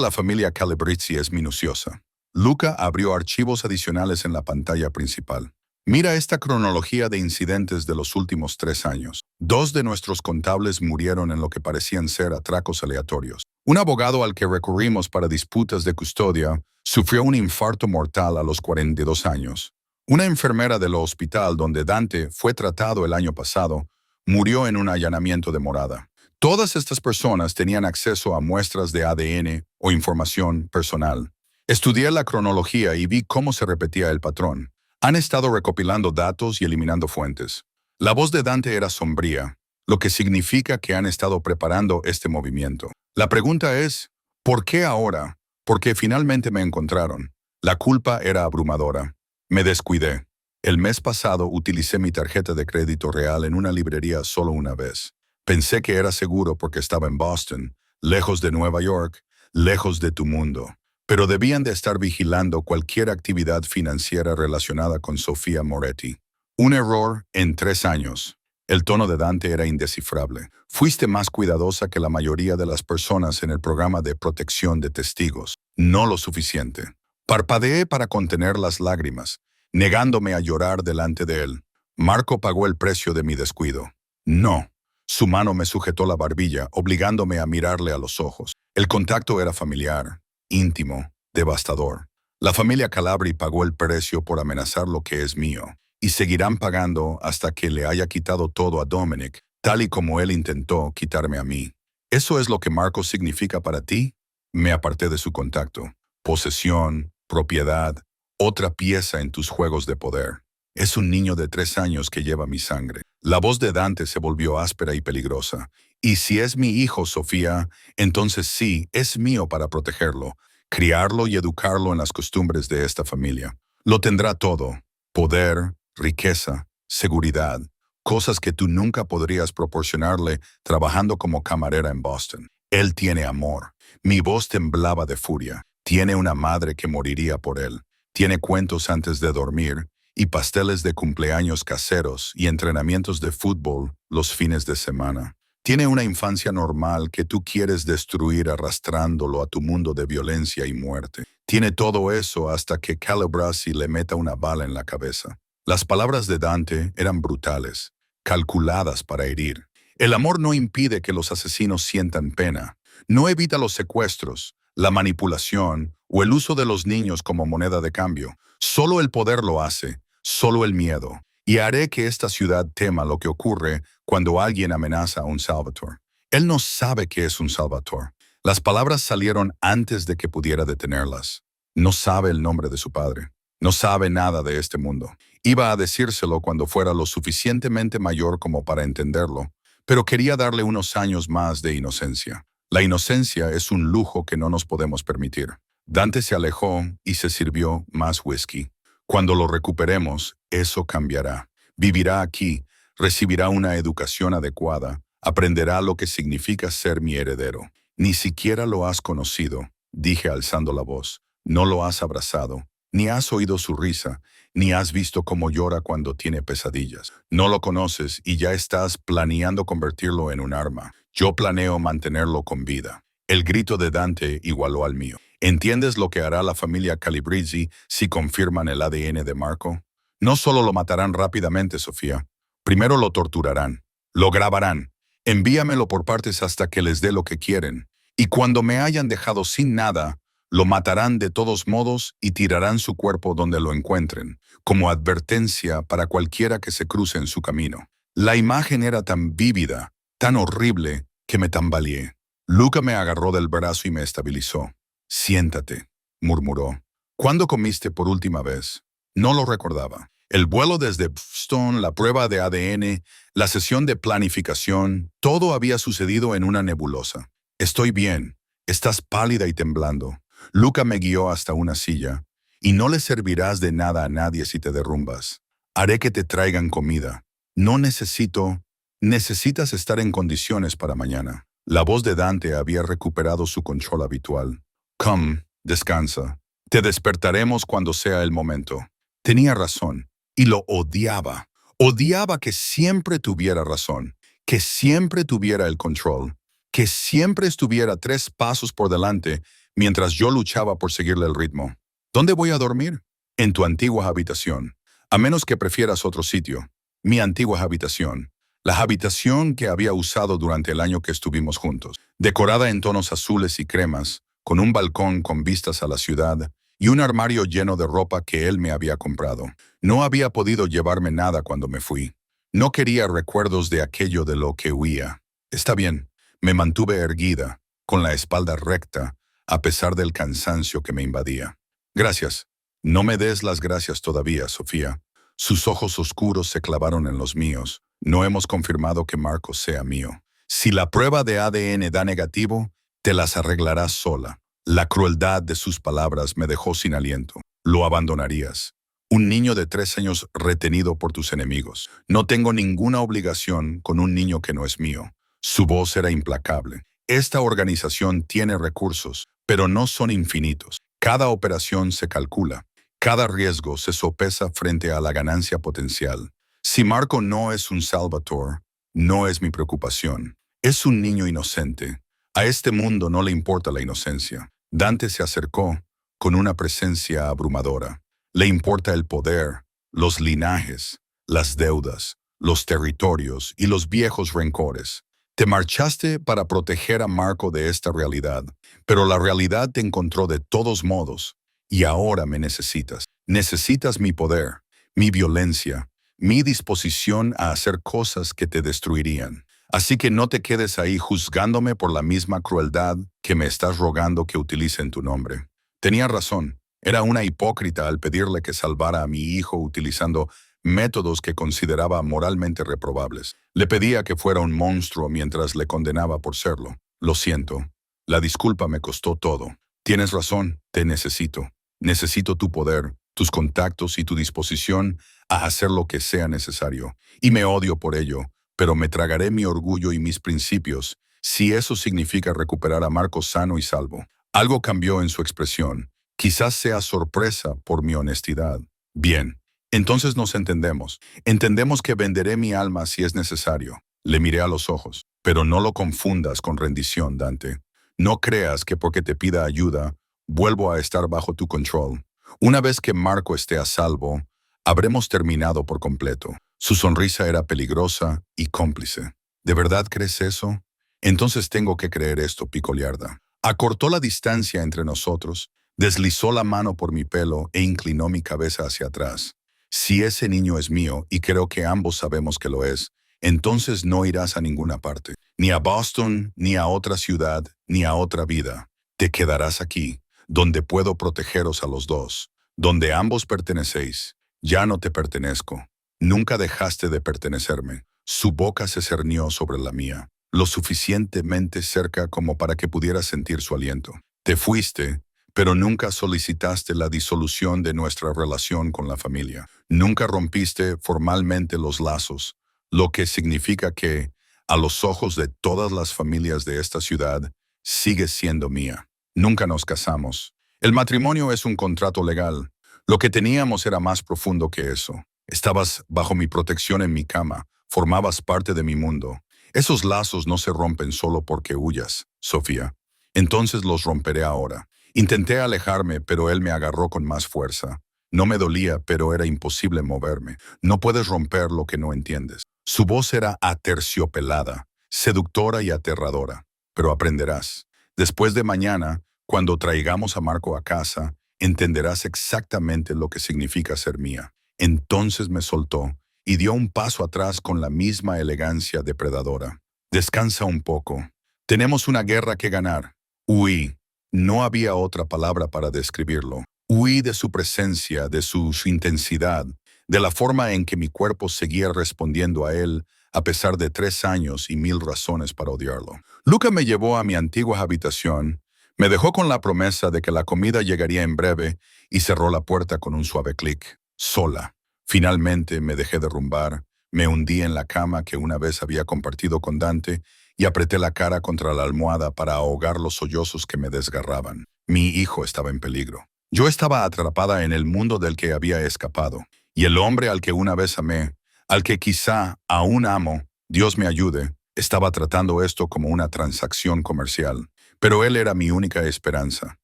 la familia Calabresi es minuciosa. Luca abrió archivos adicionales en la pantalla principal. Mira esta cronología de incidentes de los últimos 3 años. 2 de nuestros contables murieron en lo que parecían ser atracos aleatorios. Un abogado al que recurrimos para disputas de custodia sufrió un infarto mortal a los 42 años. Una enfermera del hospital donde Dante fue tratado el año pasado murió en un allanamiento de morada. Todas estas personas tenían acceso a muestras de ADN o información personal. Estudié la cronología y vi cómo se repetía el patrón. Han estado recopilando datos y eliminando fuentes. La voz de Dante era sombría, lo que significa que han estado preparando este movimiento. La pregunta es, ¿por qué ahora? Porque finalmente me encontraron. La culpa era abrumadora. Me descuidé. El mes pasado utilicé mi tarjeta de crédito real en una librería solo una vez. Pensé que era seguro porque estaba en Boston, lejos de Nueva York, lejos de tu mundo. Pero debían de estar vigilando cualquier actividad financiera relacionada con Sofía Moretti. Un error en 3 años. El tono de Dante era indescifrable. Fuiste más cuidadosa que la mayoría de las personas en el programa de protección de testigos. No lo suficiente. Parpadeé para contener las lágrimas, negándome a llorar delante de él. Marco pagó el precio de mi descuido. No. Su mano me sujetó la barbilla, obligándome a mirarle a los ojos. El contacto era familiar, íntimo, devastador. La familia Calabri pagó el precio por amenazar lo que es mío, y seguirán pagando hasta que le haya quitado todo a Dominic, tal y como él intentó quitarme a mí. ¿Eso es lo que Marco significa para ti? Me aparté de su contacto. Posesión, propiedad, otra pieza en tus juegos de poder. Es un niño de 3 años que lleva mi sangre. La voz de Dante se volvió áspera y peligrosa. Y si es mi hijo, Sofía, entonces sí, es mío para protegerlo, criarlo y educarlo en las costumbres de esta familia. Lo tendrá todo: poder, riqueza, seguridad, cosas que tú nunca podrías proporcionarle trabajando como camarera en Boston. Él tiene amor. Mi voz temblaba de furia. Tiene una madre que moriría por él. Tiene cuentos antes de dormir y pasteles de cumpleaños caseros y entrenamientos de fútbol los fines de semana. Tiene una infancia normal que tú quieres destruir arrastrándolo a tu mundo de violencia y muerte. Tiene todo eso hasta que Calabresi le meta una bala en la cabeza. Las palabras de Dante eran brutales, calculadas para herir. El amor no impide que los asesinos sientan pena. No evita los secuestros, la manipulación o el uso de los niños como moneda de cambio. Solo el poder lo hace, solo el miedo. Y haré que esta ciudad tema lo que ocurre cuando alguien amenaza a un Salvatore. Él no sabe que es un Salvatore. Las palabras salieron antes de que pudiera detenerlas. No sabe el nombre de su padre. No sabe nada de este mundo. Iba a decírselo cuando fuera lo suficientemente mayor como para entenderlo, pero quería darle unos años más de inocencia. La inocencia es un lujo que no nos podemos permitir. Dante se alejó y se sirvió más whisky. Cuando lo recuperemos, eso cambiará. Vivirá aquí, recibirá una educación adecuada, aprenderá lo que significa ser mi heredero. Ni siquiera lo has conocido, dije alzando la voz. No lo has abrazado, ni has oído su risa, ni has visto cómo llora cuando tiene pesadillas. No lo conoces y ya estás planeando convertirlo en un arma. Yo planeo mantenerlo con vida. El grito de Dante igualó al mío. ¿Entiendes lo que hará la familia Calabresi si confirman el ADN de Marco? No solo lo matarán rápidamente, Sofía. Primero lo torturarán. Lo grabarán. Envíamelo por partes hasta que les dé lo que quieren. Y cuando me hayan dejado sin nada, lo matarán de todos modos y tirarán su cuerpo donde lo encuentren, como advertencia para cualquiera que se cruce en su camino. La imagen era tan vívida, tan horrible, que me tambaleé. Luca me agarró del brazo y me estabilizó. Siéntate, murmuró. ¿Cuándo comiste por última vez? No lo recordaba. El vuelo desde Boston, la prueba de ADN, la sesión de planificación, todo había sucedido en una nebulosa. Estoy bien. Estás pálida y temblando. Luca me guió hasta una silla. Y no le servirás de nada a nadie si te derrumbas. Haré que te traigan comida. No necesito... Necesitas estar en condiciones para mañana. La voz de Dante había recuperado su control habitual. Come, descansa. Te despertaremos cuando sea el momento. Tenía razón. y lo odiaba. Odiaba que siempre tuviera razón, que siempre tuviera el control, que siempre estuviera 3 pasos por delante mientras yo luchaba por seguirle el ritmo. ¿Dónde voy a dormir? En tu antigua habitación, a menos que prefieras otro sitio. Mi antigua habitación, la habitación que había usado durante el año que estuvimos juntos, decorada en tonos azules y cremas, con un balcón con vistas a la ciudad y un armario lleno de ropa que él me había comprado. No había podido llevarme nada cuando me fui. No quería recuerdos de aquello de lo que huía. Está bien, me mantuve erguida, con la espalda recta, a pesar del cansancio que me invadía. Gracias. No me des las gracias todavía, Sofía. Sus ojos oscuros se clavaron en los míos. No hemos confirmado que Marcos sea mío. Si la prueba de ADN da negativo, te las arreglarás sola. La crueldad de sus palabras me dejó sin aliento. Lo abandonarías. Un niño de 3 años retenido por tus enemigos. No tengo ninguna obligación con un niño que no es mío. Su voz era implacable. Esta organización tiene recursos, pero no son infinitos. Cada operación se calcula. Cada riesgo se sopesa frente a la ganancia potencial. Si Marco no es un Salvatore, no es mi preocupación. Es un niño inocente. A este mundo no le importa la inocencia. Dante se acercó con una presencia abrumadora. Le importa el poder, los linajes, las deudas, los territorios y los viejos rencores. Te marchaste para proteger a Marco de esta realidad, pero la realidad te encontró de todos modos y ahora me necesitas. Necesitas mi poder, mi violencia, mi disposición a hacer cosas que te destruirían. Así que no te quedes ahí juzgándome por la misma crueldad que me estás rogando que utilice en tu nombre. Tenía razón. Era una hipócrita al pedirle que salvara a mi hijo utilizando métodos que consideraba moralmente reprobables. Le pedía que fuera un monstruo mientras le condenaba por serlo. Lo siento. La disculpa me costó todo. Tienes razón, te necesito. Necesito tu poder, tus contactos y tu disposición a hacer lo que sea necesario. Y me odio por ello, pero me tragaré mi orgullo y mis principios si eso significa recuperar a Marcos sano y salvo. Algo cambió en su expresión. Quizás sea sorpresa por mi honestidad. Bien, entonces nos entendemos. Entendemos que venderé mi alma si es necesario. Le miré a los ojos. Pero no lo confundas con rendición, Dante. No creas que porque te pida ayuda, vuelvo a estar bajo tu control. Una vez que Marco esté a salvo, habremos terminado por completo. Su sonrisa era peligrosa y cómplice. ¿De verdad crees eso? Entonces tengo que creer esto, Picoliarda. Acortó la distancia entre nosotros, deslizó la mano por mi pelo e inclinó mi cabeza hacia atrás. Si ese niño es mío, y creo que ambos sabemos que lo es, entonces no irás a ninguna parte. Ni a Boston, ni a otra ciudad, ni a otra vida. Te quedarás aquí, donde puedo protegeros a los dos, donde ambos pertenecéis. Ya no te pertenezco. Nunca dejaste de pertenecerme. Su boca se cernió sobre la mía, lo suficientemente cerca como para que pudiera sentir su aliento. Te fuiste, pero nunca solicitaste la disolución de nuestra relación con la familia. Nunca rompiste formalmente los lazos, lo que significa que, a los ojos de todas las familias de esta ciudad, sigues siendo mía. Nunca nos casamos. El matrimonio es un contrato legal. Lo que teníamos era más profundo que eso. Estabas bajo mi protección en mi cama, formabas parte de mi mundo. Esos lazos no se rompen solo porque huyas, Sofía. Entonces los romperé ahora. Intenté alejarme, pero él me agarró con más fuerza. No me dolía, pero era imposible moverme. No puedes romper lo que no entiendes. Su voz era aterciopelada, seductora y aterradora. Pero aprenderás. Después de mañana, cuando traigamos a Marco a casa, entenderás exactamente lo que significa ser mía. Entonces me soltó y dio un paso atrás con la misma elegancia depredadora. Descansa un poco. Tenemos una guerra que ganar. Huí. No había otra palabra para describirlo. Huí de su presencia, de su intensidad, de la forma en que mi cuerpo seguía respondiendo a él a pesar de 3 años y 1000 razones para odiarlo. Luca me llevó a mi antigua habitación, me dejó con la promesa de que la comida llegaría en breve y cerró la puerta con un suave clic. Sola. Finalmente me dejé derrumbar, me hundí en la cama que una vez había compartido con Dante y apreté la cara contra la almohada para ahogar los sollozos que me desgarraban. Mi hijo estaba en peligro. Yo estaba atrapada en el mundo del que había escapado, Y el hombre al que una vez amé, al que quizá aún amo, Dios me ayude, estaba tratando esto como una transacción comercial. Pero él era mi única esperanza.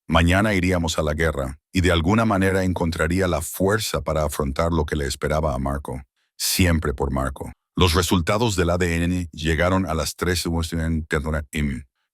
Mañana iríamos a la guerra, y de alguna manera encontraría la fuerza para afrontar lo que le esperaba a Marco. Siempre por Marco. Los resultados del ADN llegaron a las 3 y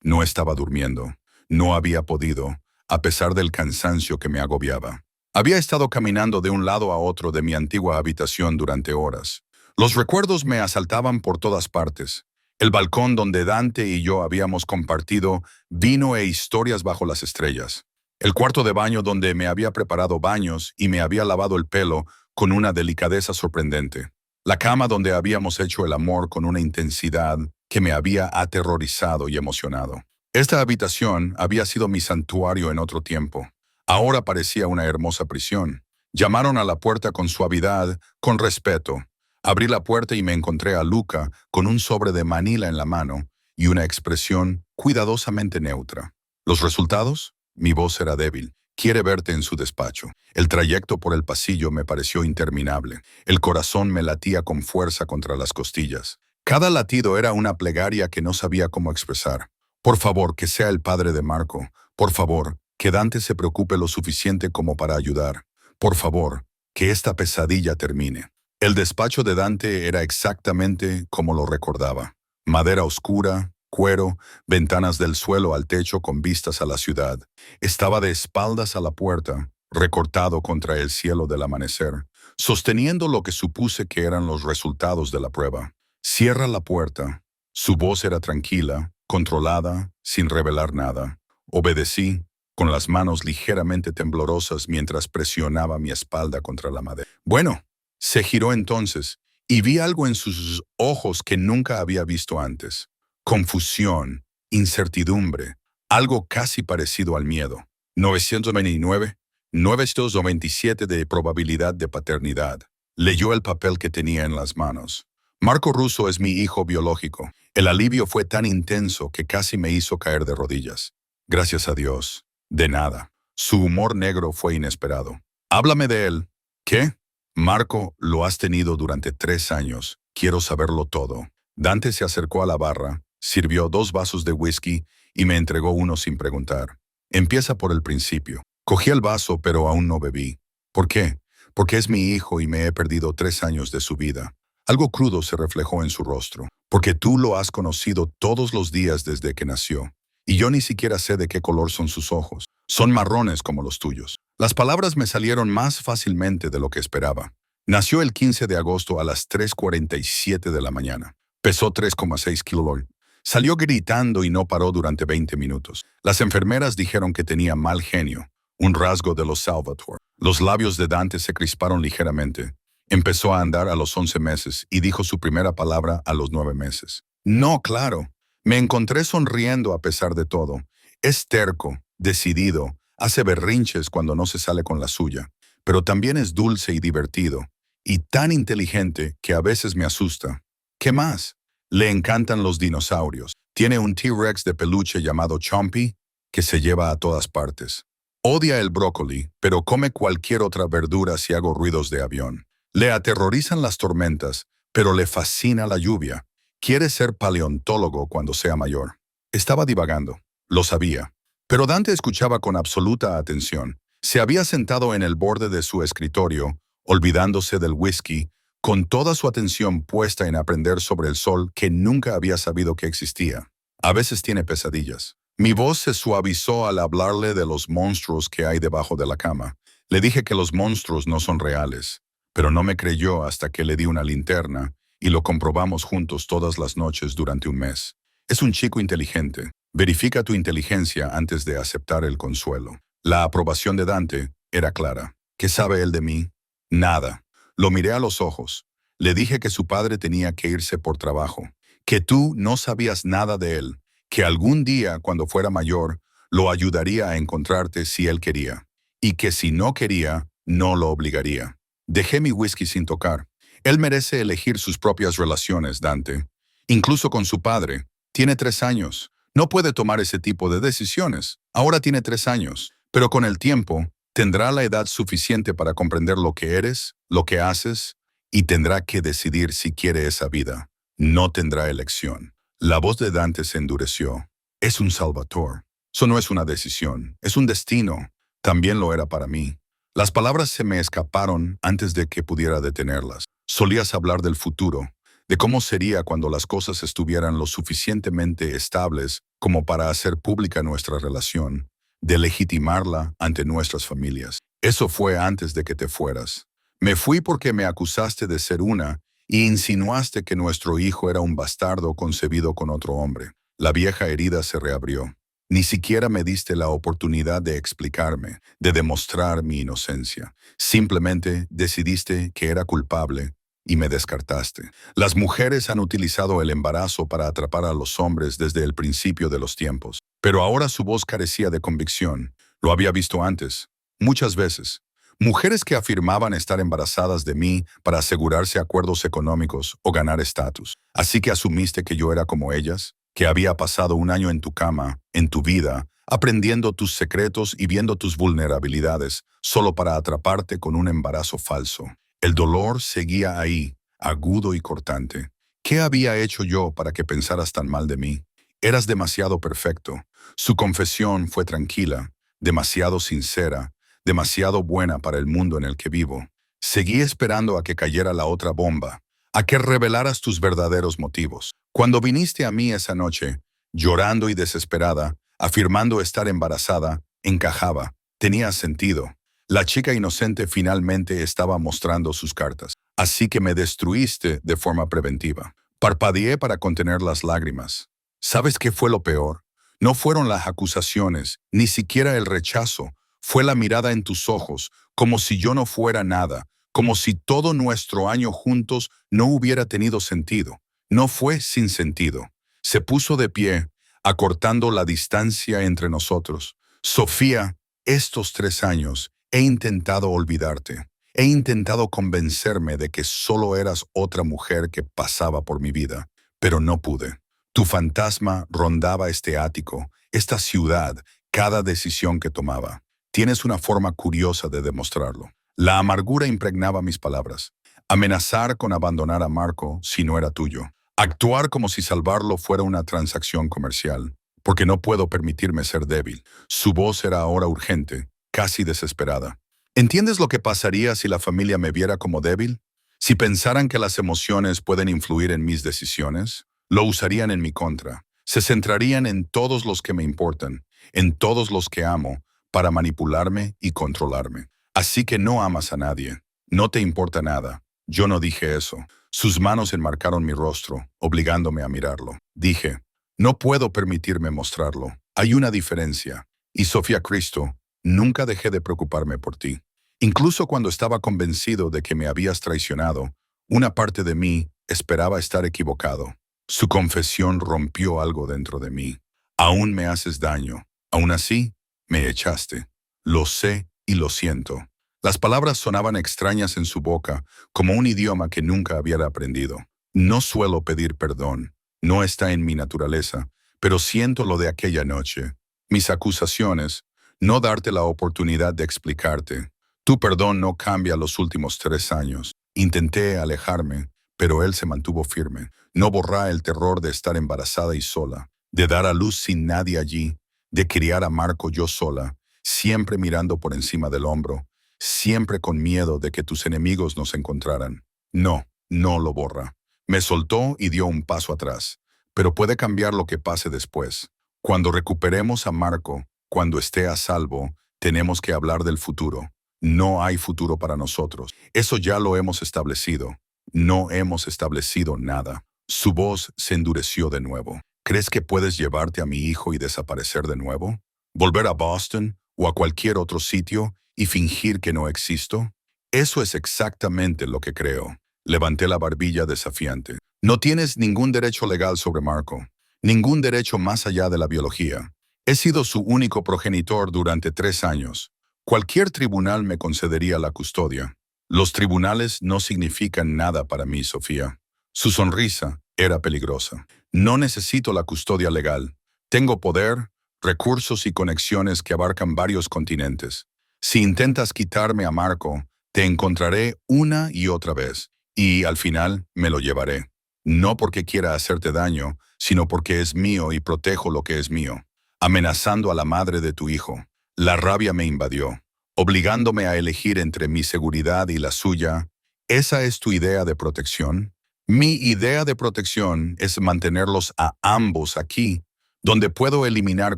no estaba durmiendo. No había podido, a pesar del cansancio que me agobiaba. Había estado caminando de un lado a otro de mi antigua habitación durante horas. Los recuerdos me asaltaban por todas partes. El balcón donde Dante y yo habíamos compartido vino e historias bajo las estrellas. El cuarto de baño donde me había preparado baños y me había lavado el pelo con una delicadeza sorprendente. La cama donde habíamos hecho el amor con una intensidad que me había aterrorizado y emocionado. Esta habitación había sido mi santuario en otro tiempo. Ahora parecía una hermosa prisión. Llamaron a la puerta con suavidad, con respeto. Abrí la puerta y me encontré a Luca con un sobre de Manila en la mano y una expresión cuidadosamente neutra. ¿Los resultados? Mi voz era débil. Quiere verte en su despacho. El trayecto por el pasillo me pareció interminable. El corazón me latía con fuerza contra las costillas. Cada latido era una plegaria que no sabía cómo expresar. Por favor, que sea el padre de Marco. Por favor, que Dante se preocupe lo suficiente como para ayudar. Por favor, que esta pesadilla termine. El despacho de Dante era exactamente como lo recordaba. Madera oscura, cuero, ventanas del suelo al techo con vistas a la ciudad. Estaba de espaldas a la puerta, recortado contra el cielo del amanecer, sosteniendo lo que supuse que eran los resultados de la prueba. Cierra la puerta. Su voz era tranquila, controlada, sin revelar nada. Obedecí, con las manos ligeramente temblorosas mientras presionaba mi espalda contra la madera. Bueno, se giró entonces, y vi algo en sus ojos que nunca había visto antes. Confusión, incertidumbre, algo casi parecido al miedo. 929, 927 de probabilidad de paternidad. Leyó el papel que tenía en las manos. Marco Russo es mi hijo biológico. El alivio fue tan intenso que casi me hizo caer de rodillas. Gracias a Dios. De nada. Su humor negro fue inesperado. Háblame de él. ¿Qué? Marco, lo has tenido durante 3 años. Quiero saberlo todo. Dante se acercó a la barra, sirvió 2 vasos de whisky y me entregó uno sin preguntar. Empieza por el principio. Cogí el vaso, pero aún no bebí. ¿Por qué? Porque es mi hijo y me he perdido 3 años de su vida. Algo crudo se reflejó en su rostro. Porque tú lo has conocido todos los días desde que nació. Y yo ni siquiera sé de qué color son sus ojos. Son marrones como los tuyos. Las palabras me salieron más fácilmente de lo que esperaba. Nació el 15 de agosto a las 3:47 de la mañana. Pesó 3,6 kilos. Salió gritando y no paró durante 20 minutos. Las enfermeras dijeron que tenía mal genio, un rasgo de los Salvatore. Los labios de Dante se crisparon ligeramente. Empezó a andar a los 11 meses y dijo su primera palabra a los 9 meses. No, claro. Me encontré sonriendo a pesar de todo. Es terco, decidido, hace berrinches cuando no se sale con la suya, pero también es dulce y divertido, y tan inteligente que a veces me asusta. ¿Qué más? Le encantan los dinosaurios. Tiene un T-Rex de peluche llamado Chompy que se lleva a todas partes. Odia el brócoli, pero come cualquier otra verdura si hago ruidos de avión. Le aterrorizan las tormentas, pero le fascina la lluvia. Quiere ser paleontólogo cuando sea mayor. Estaba divagando. Lo sabía. Pero Dante escuchaba con absoluta atención. Se había sentado en el borde de su escritorio, olvidándose del whisky, con toda su atención puesta en aprender sobre el sol que nunca había sabido que existía. A veces tiene pesadillas. Mi voz se suavizó al hablarle de los monstruos que hay debajo de la cama. Le dije que los monstruos no son reales, pero no me creyó hasta que le di una linterna y lo comprobamos juntos todas las noches durante un mes. Es un chico inteligente. Verifica tu inteligencia antes de aceptar el consuelo. La aprobación de Dante era clara. ¿Qué sabe él de mí? Nada. Lo miré a los ojos. Le dije que su padre tenía que irse por trabajo, que tú no sabías nada de él, que algún día, cuando fuera mayor, lo ayudaría a encontrarte si él quería, y que si no quería, no lo obligaría. Dejé mi whisky sin tocar. Él merece elegir sus propias relaciones, Dante. Incluso con su padre. Tiene 3 años. No puede tomar ese tipo de decisiones. Ahora tiene 3 años. Pero con el tiempo, tendrá la edad suficiente para comprender lo que eres lo que haces y tendrá que decidir si quiere esa vida. No tendrá elección. La voz de Dante se endureció. Es un Salvatore. Eso no es una decisión, es un destino. También lo era para mí. Las palabras se me escaparon antes de que pudiera detenerlas. Solías hablar del futuro, de cómo sería cuando las cosas estuvieran lo suficientemente estables como para hacer pública nuestra relación, de legitimarla ante nuestras familias. Eso fue antes de que te fueras. Me fui porque me acusaste de ser una y insinuaste que nuestro hijo era un bastardo concebido con otro hombre. La vieja herida se reabrió. Ni siquiera me diste la oportunidad de explicarme, de demostrar mi inocencia. Simplemente decidiste que era culpable y me descartaste. Las mujeres han utilizado el embarazo para atrapar a los hombres desde el principio de los tiempos. Pero ahora su voz carecía de convicción. Lo había visto antes, muchas veces. Mujeres que afirmaban estar embarazadas de mí para asegurarse acuerdos económicos o ganar estatus. Así que asumiste que yo era como ellas, que había pasado un año en tu cama, en tu vida, aprendiendo tus secretos y viendo tus vulnerabilidades, solo para atraparte con un embarazo falso. El dolor seguía ahí, agudo y cortante. ¿Qué había hecho yo para que pensaras tan mal de mí? Eras demasiado perfecto. Su confesión fue tranquila, demasiado sincera, demasiado buena para el mundo en el que vivo. Seguí esperando a que cayera la otra bomba, a que revelaras tus verdaderos motivos. Cuando viniste a mí esa noche, llorando y desesperada, afirmando estar embarazada, encajaba, tenía sentido. La chica inocente finalmente estaba mostrando sus cartas. Así que me destruiste de forma preventiva. Parpadeé para contener las lágrimas. ¿Sabes qué fue lo peor? No fueron las acusaciones, ni siquiera el rechazo. Fue la mirada en tus ojos, como si yo no fuera nada, como si todo nuestro año juntos no hubiera tenido sentido. No fue sin sentido. Se puso de pie, acortando la distancia entre nosotros. Sofía, estos 3 años he intentado olvidarte. He intentado convencerme de que solo eras otra mujer que pasaba por mi vida, pero no pude. Tu fantasma rondaba este ático, esta ciudad, cada decisión que tomaba. Tienes una forma curiosa de demostrarlo. La amargura impregnaba mis palabras. Amenazar con abandonar a Marco si no era tuyo. Actuar como si salvarlo fuera una transacción comercial, porque no puedo permitirme ser débil. Su voz era ahora urgente, casi desesperada. ¿Entiendes lo que pasaría si la familia me viera como débil? Si pensaran que las emociones pueden influir en mis decisiones, lo usarían en mi contra. Se centrarían en todos los que me importan, en todos los que amo, para manipularme y controlarme. Así que no amas a nadie. No te importa nada. Yo no dije eso. Sus manos enmarcaron mi rostro, obligándome a mirarlo. Dije, no puedo permitirme mostrarlo. Hay una diferencia. Y Sofía Cristo, nunca dejé de preocuparme por ti. Incluso cuando estaba convencido de que me habías traicionado, una parte de mí esperaba estar equivocado. Su confesión rompió algo dentro de mí. Aún me haces daño. Aún así, me echaste. Lo sé y lo siento. Las palabras sonaban extrañas en su boca, como un idioma que nunca había aprendido. No suelo pedir perdón. No está en mi naturaleza, pero siento lo de aquella noche. Mis acusaciones, no darte la oportunidad de explicarte. Tu perdón no cambia los últimos 3 años. Intenté alejarme, pero él se mantuvo firme. No borra el terror de estar embarazada y sola, de dar a luz sin nadie allí, de criar a Marco yo sola, siempre mirando por encima del hombro, siempre con miedo de que tus enemigos nos encontraran. No, no lo borra. Me soltó y dio un paso atrás, pero puede cambiar lo que pase después. Cuando recuperemos a Marco, cuando esté a salvo, tenemos que hablar del futuro. No hay futuro para nosotros. Eso ya lo hemos establecido. No hemos establecido nada. Su voz se endureció de nuevo. ¿Crees que puedes llevarte a mi hijo y desaparecer de nuevo? ¿Volver a Boston o a cualquier otro sitio y fingir que no existo? Eso es exactamente lo que creo. Levanté la barbilla desafiante. No tienes ningún derecho legal sobre Marco. Ningún derecho más allá de la biología. He sido su único progenitor durante 3 años. Cualquier tribunal me concedería la custodia. Los tribunales no significan nada para mí, Sofía. Su sonrisa era peligrosa. No necesito la custodia legal. Tengo poder, recursos y conexiones que abarcan varios continentes. Si intentas quitarme a Marco, Te encontraré una y otra vez, y al final me lo llevaré. No porque quiera hacerte daño, sino porque es mío y protejo lo que es mío. Amenazando a la madre de tu hijo. La rabia me invadió, obligándome a elegir entre mi seguridad y la suya. ¿Esa es tu idea de protección? Mi idea de protección es mantenerlos a ambos aquí, donde puedo eliminar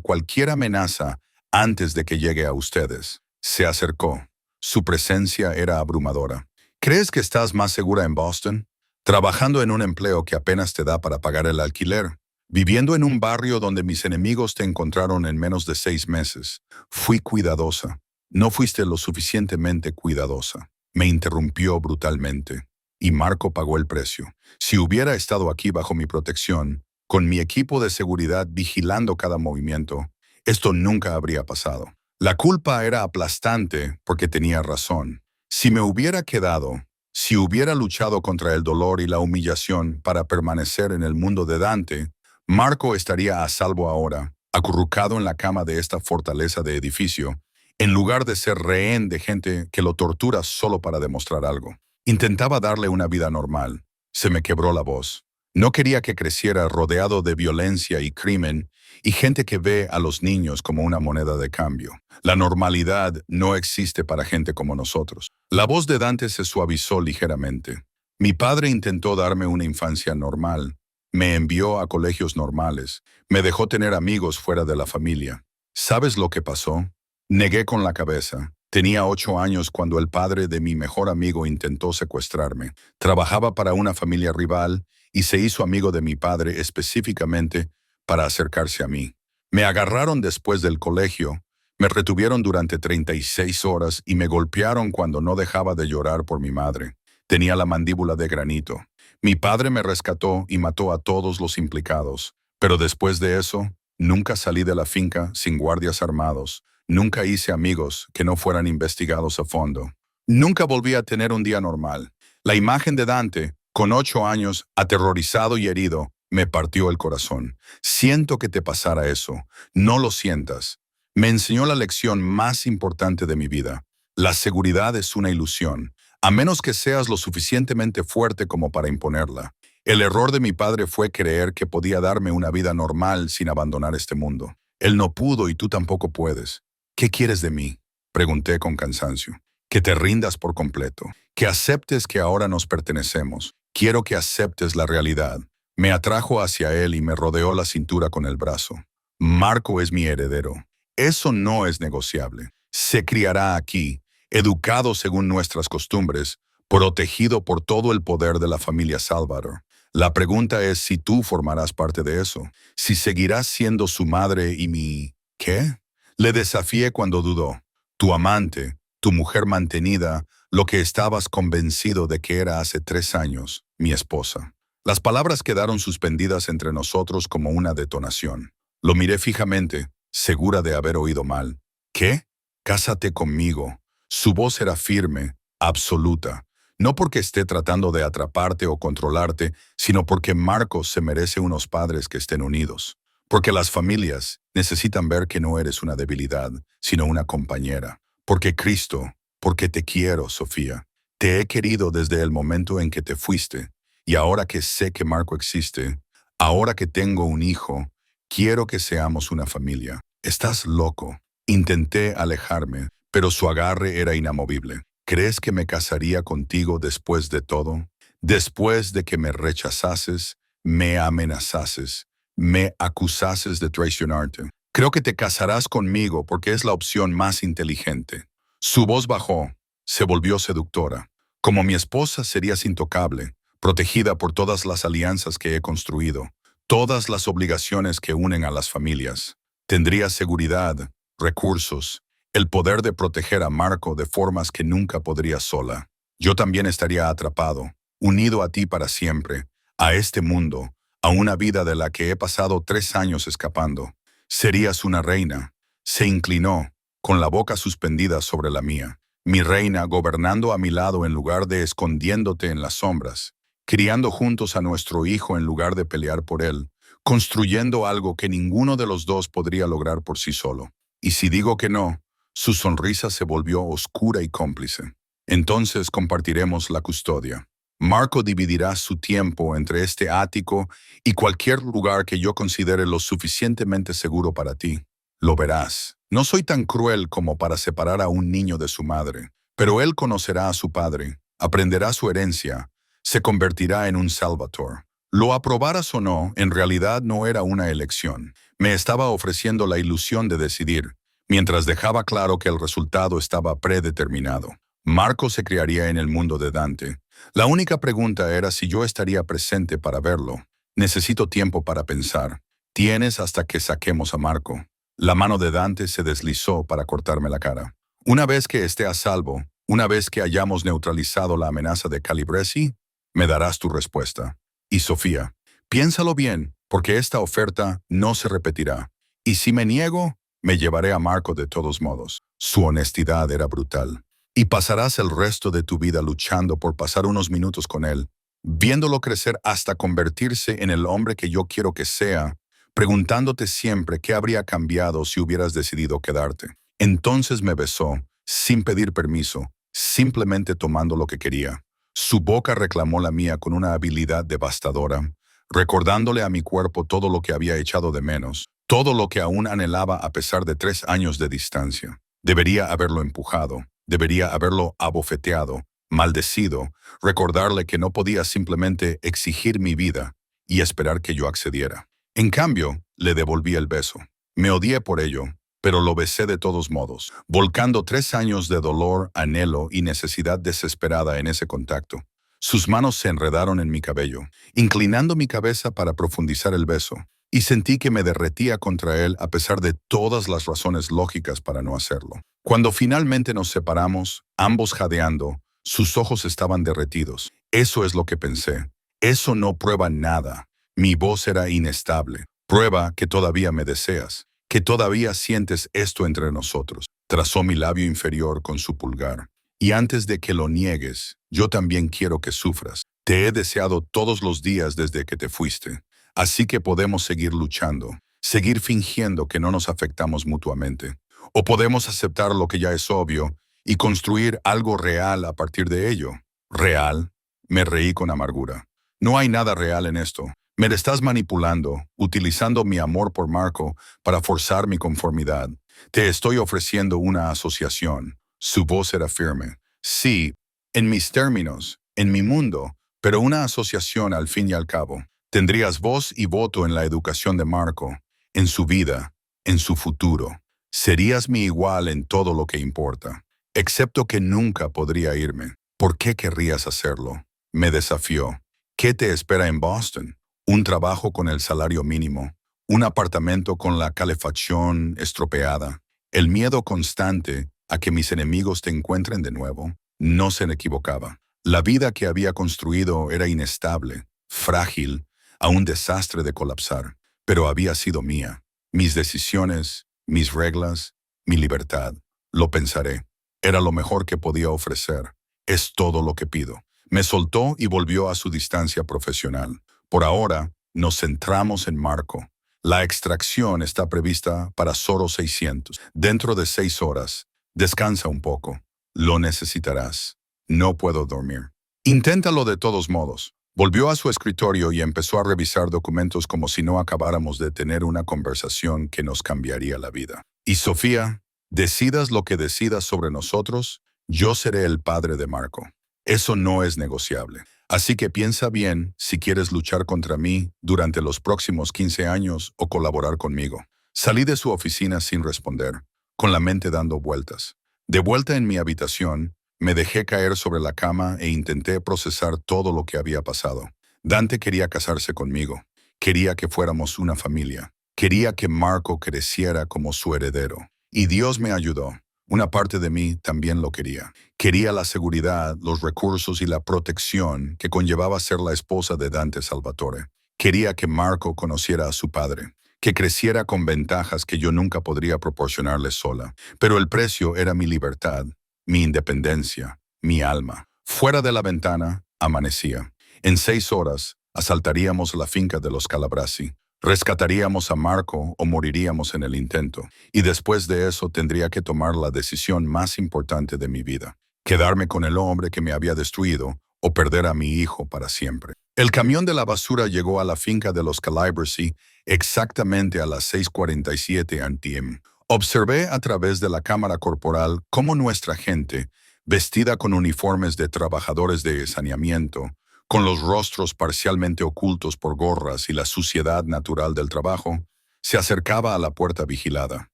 cualquier amenaza antes de que llegue a ustedes. Se acercó. Su presencia era abrumadora. ¿Crees que estás más segura en Boston? Trabajando en un empleo que apenas te da para pagar el alquiler. Viviendo en un barrio donde mis enemigos te encontraron en menos de 6 meses. Fui cuidadosa. No fuiste lo suficientemente cuidadosa. Me interrumpió brutalmente. Y Marco pagó el precio. Si hubiera estado aquí bajo mi protección, con mi equipo de seguridad vigilando cada movimiento, esto nunca habría pasado. La culpa era aplastante porque tenía razón. Si me hubiera quedado, si hubiera luchado contra el dolor y la humillación para permanecer en el mundo de Dante, Marco estaría a salvo ahora, acurrucado en la cama de esta fortaleza de edificio, en lugar de ser rehén de gente que lo tortura solo para demostrar algo. Intentaba darle una vida normal. Se me quebró la voz. No quería que creciera rodeado de violencia y crimen y gente que ve a los niños como una moneda de cambio. La normalidad no existe para gente como nosotros. La voz de Dante se suavizó ligeramente. Mi padre intentó darme una infancia normal. Me envió a colegios normales. Me dejó tener amigos fuera de la familia. ¿Sabes lo que pasó? Negué con la cabeza. Tenía 8 años cuando el padre de mi mejor amigo intentó secuestrarme. Trabajaba para una familia rival y se hizo amigo de mi padre específicamente para acercarse a mí. Me agarraron después del colegio, me retuvieron durante 36 horas y me golpearon cuando no dejaba de llorar por mi madre. Tenía la mandíbula de granito. Mi padre me rescató y mató a todos los implicados, pero después de eso, nunca salí de la finca sin guardias armados. Nunca hice amigos que no fueran investigados a fondo. Nunca volví a tener un día normal. La imagen de Dante, con 8 años, aterrorizado y herido, me partió el corazón. Siento que te pasara eso. No lo sientas. Me enseñó la lección más importante de mi vida. La seguridad es una ilusión, a menos que seas lo suficientemente fuerte como para imponerla. El error de mi padre fue creer que podía darme una vida normal sin abandonar este mundo. Él no pudo y tú tampoco puedes. ¿Qué quieres de mí? Pregunté con cansancio. Que te rindas por completo. Que aceptes que ahora nos pertenecemos. Quiero que aceptes la realidad. Me atrajo hacia él y me rodeó la cintura con el brazo. Marco es mi heredero. Eso no es negociable. Se criará aquí, educado según nuestras costumbres, protegido por todo el poder de la familia Salvador. La pregunta es si tú formarás parte de eso. Si seguirás siendo su madre y mi... ¿Qué? Le desafié cuando dudó. Tu amante, tu mujer mantenida, lo que estabas convencido de que era hace 3 años, mi esposa. Las palabras quedaron suspendidas entre nosotros como una detonación. Lo miré fijamente, segura de haber oído mal. ¿Qué? Cásate conmigo. Su voz era firme, absoluta. No porque esté tratando de atraparte o controlarte, sino porque Marcos se merece unos padres que estén unidos. Porque las familias necesitan ver que no eres una debilidad, sino una compañera. Porque Cristo, porque te quiero, Sofía. Te he querido desde el momento en que te fuiste, y ahora que sé que Marco existe, ahora que tengo un hijo, quiero que seamos una familia. Estás loco. Intenté alejarme, pero su agarre era inamovible. ¿Crees que me casaría contigo después de todo? Después de que me rechazases, me amenazases, me acusases de traicionarte. Creo que te casarás conmigo porque es la opción más inteligente. Su voz bajó, se volvió seductora. Como mi esposa serías intocable, protegida por todas las alianzas que he construido, todas las obligaciones que unen a las familias. Tendrías seguridad, recursos, el poder de proteger a Marco de formas que nunca podrías sola. Yo también estaría atrapado, unido a ti para siempre, a este mundo, a una vida de la que he pasado 3 años escapando. Serías una reina. Se inclinó, con la boca suspendida sobre la mía. Mi reina gobernando a mi lado en lugar de escondiéndote en las sombras, criando juntos a nuestro hijo en lugar de pelear por él, construyendo algo que ninguno de los dos podría lograr por sí solo. Y si digo que no, su sonrisa se volvió oscura y cómplice. Entonces compartiremos la custodia. Marco dividirá su tiempo entre este ático y cualquier lugar que yo considere lo suficientemente seguro para ti. Lo verás. No soy tan cruel como para separar a un niño de su madre, pero él conocerá a su padre, aprenderá su herencia, se convertirá en un Salvatore. Lo aprobaras o no, en realidad no era una elección. Me estaba ofreciendo la ilusión de decidir, mientras dejaba claro que el resultado estaba predeterminado. Marco se criaría en el mundo de Dante. La única pregunta era si yo estaría presente para verlo. Necesito tiempo para pensar. Tienes hasta que saquemos a Marco. La mano de Dante se deslizó para cortarme la cara. Una vez que esté a salvo, una vez que hayamos neutralizado la amenaza de Calabresi, me darás tu respuesta. Y Sofía, piénsalo bien, porque esta oferta no se repetirá. Y si me niego, me llevaré a Marco de todos modos. Su honestidad era brutal. Y pasarás el resto de tu vida luchando por pasar unos minutos con él, viéndolo crecer hasta convertirse en el hombre que yo quiero que sea, preguntándote siempre qué habría cambiado si hubieras decidido quedarte. Entonces me besó, sin pedir permiso, simplemente tomando lo que quería. Su boca reclamó la mía con una habilidad devastadora, recordándole a mi cuerpo todo lo que había echado de menos, todo lo que aún anhelaba a pesar de 3 años de distancia. Debería haberlo empujado, debería haberlo abofeteado, maldecido, recordarle que no podía simplemente exigir mi vida y esperar que yo accediera. En cambio, le devolví el beso. Me odié por ello, pero lo besé de todos modos, volcando 3 años de dolor, anhelo y necesidad desesperada en ese contacto. Sus manos se enredaron en mi cabello, inclinando mi cabeza para profundizar el beso, y sentí que me derretía contra él a pesar de todas las razones lógicas para no hacerlo. Cuando finalmente nos separamos, ambos jadeando, sus ojos estaban derretidos. Eso es lo que pensé. Eso no prueba nada. Mi voz era inestable. Prueba que todavía me deseas, que todavía sientes esto entre nosotros. Trazó mi labio inferior con su pulgar. Y antes de que lo niegues, yo también quiero que sufras. Te he deseado todos los días desde que te fuiste. Así que podemos seguir luchando, seguir fingiendo que no nos afectamos mutuamente. O podemos aceptar lo que ya es obvio y construir algo real a partir de ello. ¿Real? Me reí con amargura. No hay nada real en esto. Me estás manipulando, utilizando mi amor por Marco para forzar mi conformidad. Te estoy ofreciendo una asociación. Su voz era firme. Sí, en mis términos, en mi mundo, pero una asociación al fin y al cabo. Tendrías voz y voto en la educación de Marco, en su vida, en su futuro. Serías mi igual en todo lo que importa, excepto que nunca podría irme. ¿Por qué querrías hacerlo? Me desafió. ¿Qué te espera en Boston? Un trabajo con el salario mínimo, un apartamento con la calefacción estropeada, el miedo constante a que mis enemigos te encuentren de nuevo. No se equivocaba. La vida que había construido era inestable, frágil, a un desastre de colapsar, pero había sido mía. Mis decisiones, mis reglas, mi libertad. Lo pensaré. Era lo mejor que podía ofrecer. Es todo lo que pido. Me soltó y volvió a su distancia profesional. Por ahora, nos centramos en Marco. La extracción está prevista para solo 600. Dentro de 6 horas. Descansa un poco. Lo necesitarás. No puedo dormir. Inténtalo de todos modos. Volvió a su escritorio y empezó a revisar documentos como si no acabáramos de tener una conversación que nos cambiaría la vida. Y Sofía, decidas lo que decidas sobre nosotros, yo seré el padre de Marco. Eso no es negociable. Así que piensa bien si quieres luchar contra mí durante los próximos 15 años o colaborar conmigo. Salí de su oficina sin responder, con la mente dando vueltas. De vuelta en mi habitación, me dejé caer sobre la cama e intenté procesar todo lo que había pasado. Dante quería casarse conmigo. Quería que fuéramos una familia. Quería que Marco creciera como su heredero. Y Dios me ayudó. Una parte de mí también lo quería. Quería la seguridad, los recursos y la protección que conllevaba ser la esposa de Dante Salvatore. Quería que Marco conociera a su padre, que creciera con ventajas que yo nunca podría proporcionarle sola. Pero el precio era mi libertad, mi independencia, mi alma. Fuera de la ventana, amanecía. En 6 horas, asaltaríamos la finca de los Calabresi. Rescataríamos a Marco o moriríamos en el intento. Y después de eso tendría que tomar la decisión más importante de mi vida. quedarme con el hombre que me había destruido o perder a mi hijo para siempre. El camión de la basura llegó a la finca de los Calibracy exactamente a las 6:47 am. Observé a través de la cámara corporal cómo nuestra gente, vestida con uniformes de trabajadores de saneamiento, con los rostros parcialmente ocultos por gorras y la suciedad natural del trabajo, se acercaba a la puerta vigilada.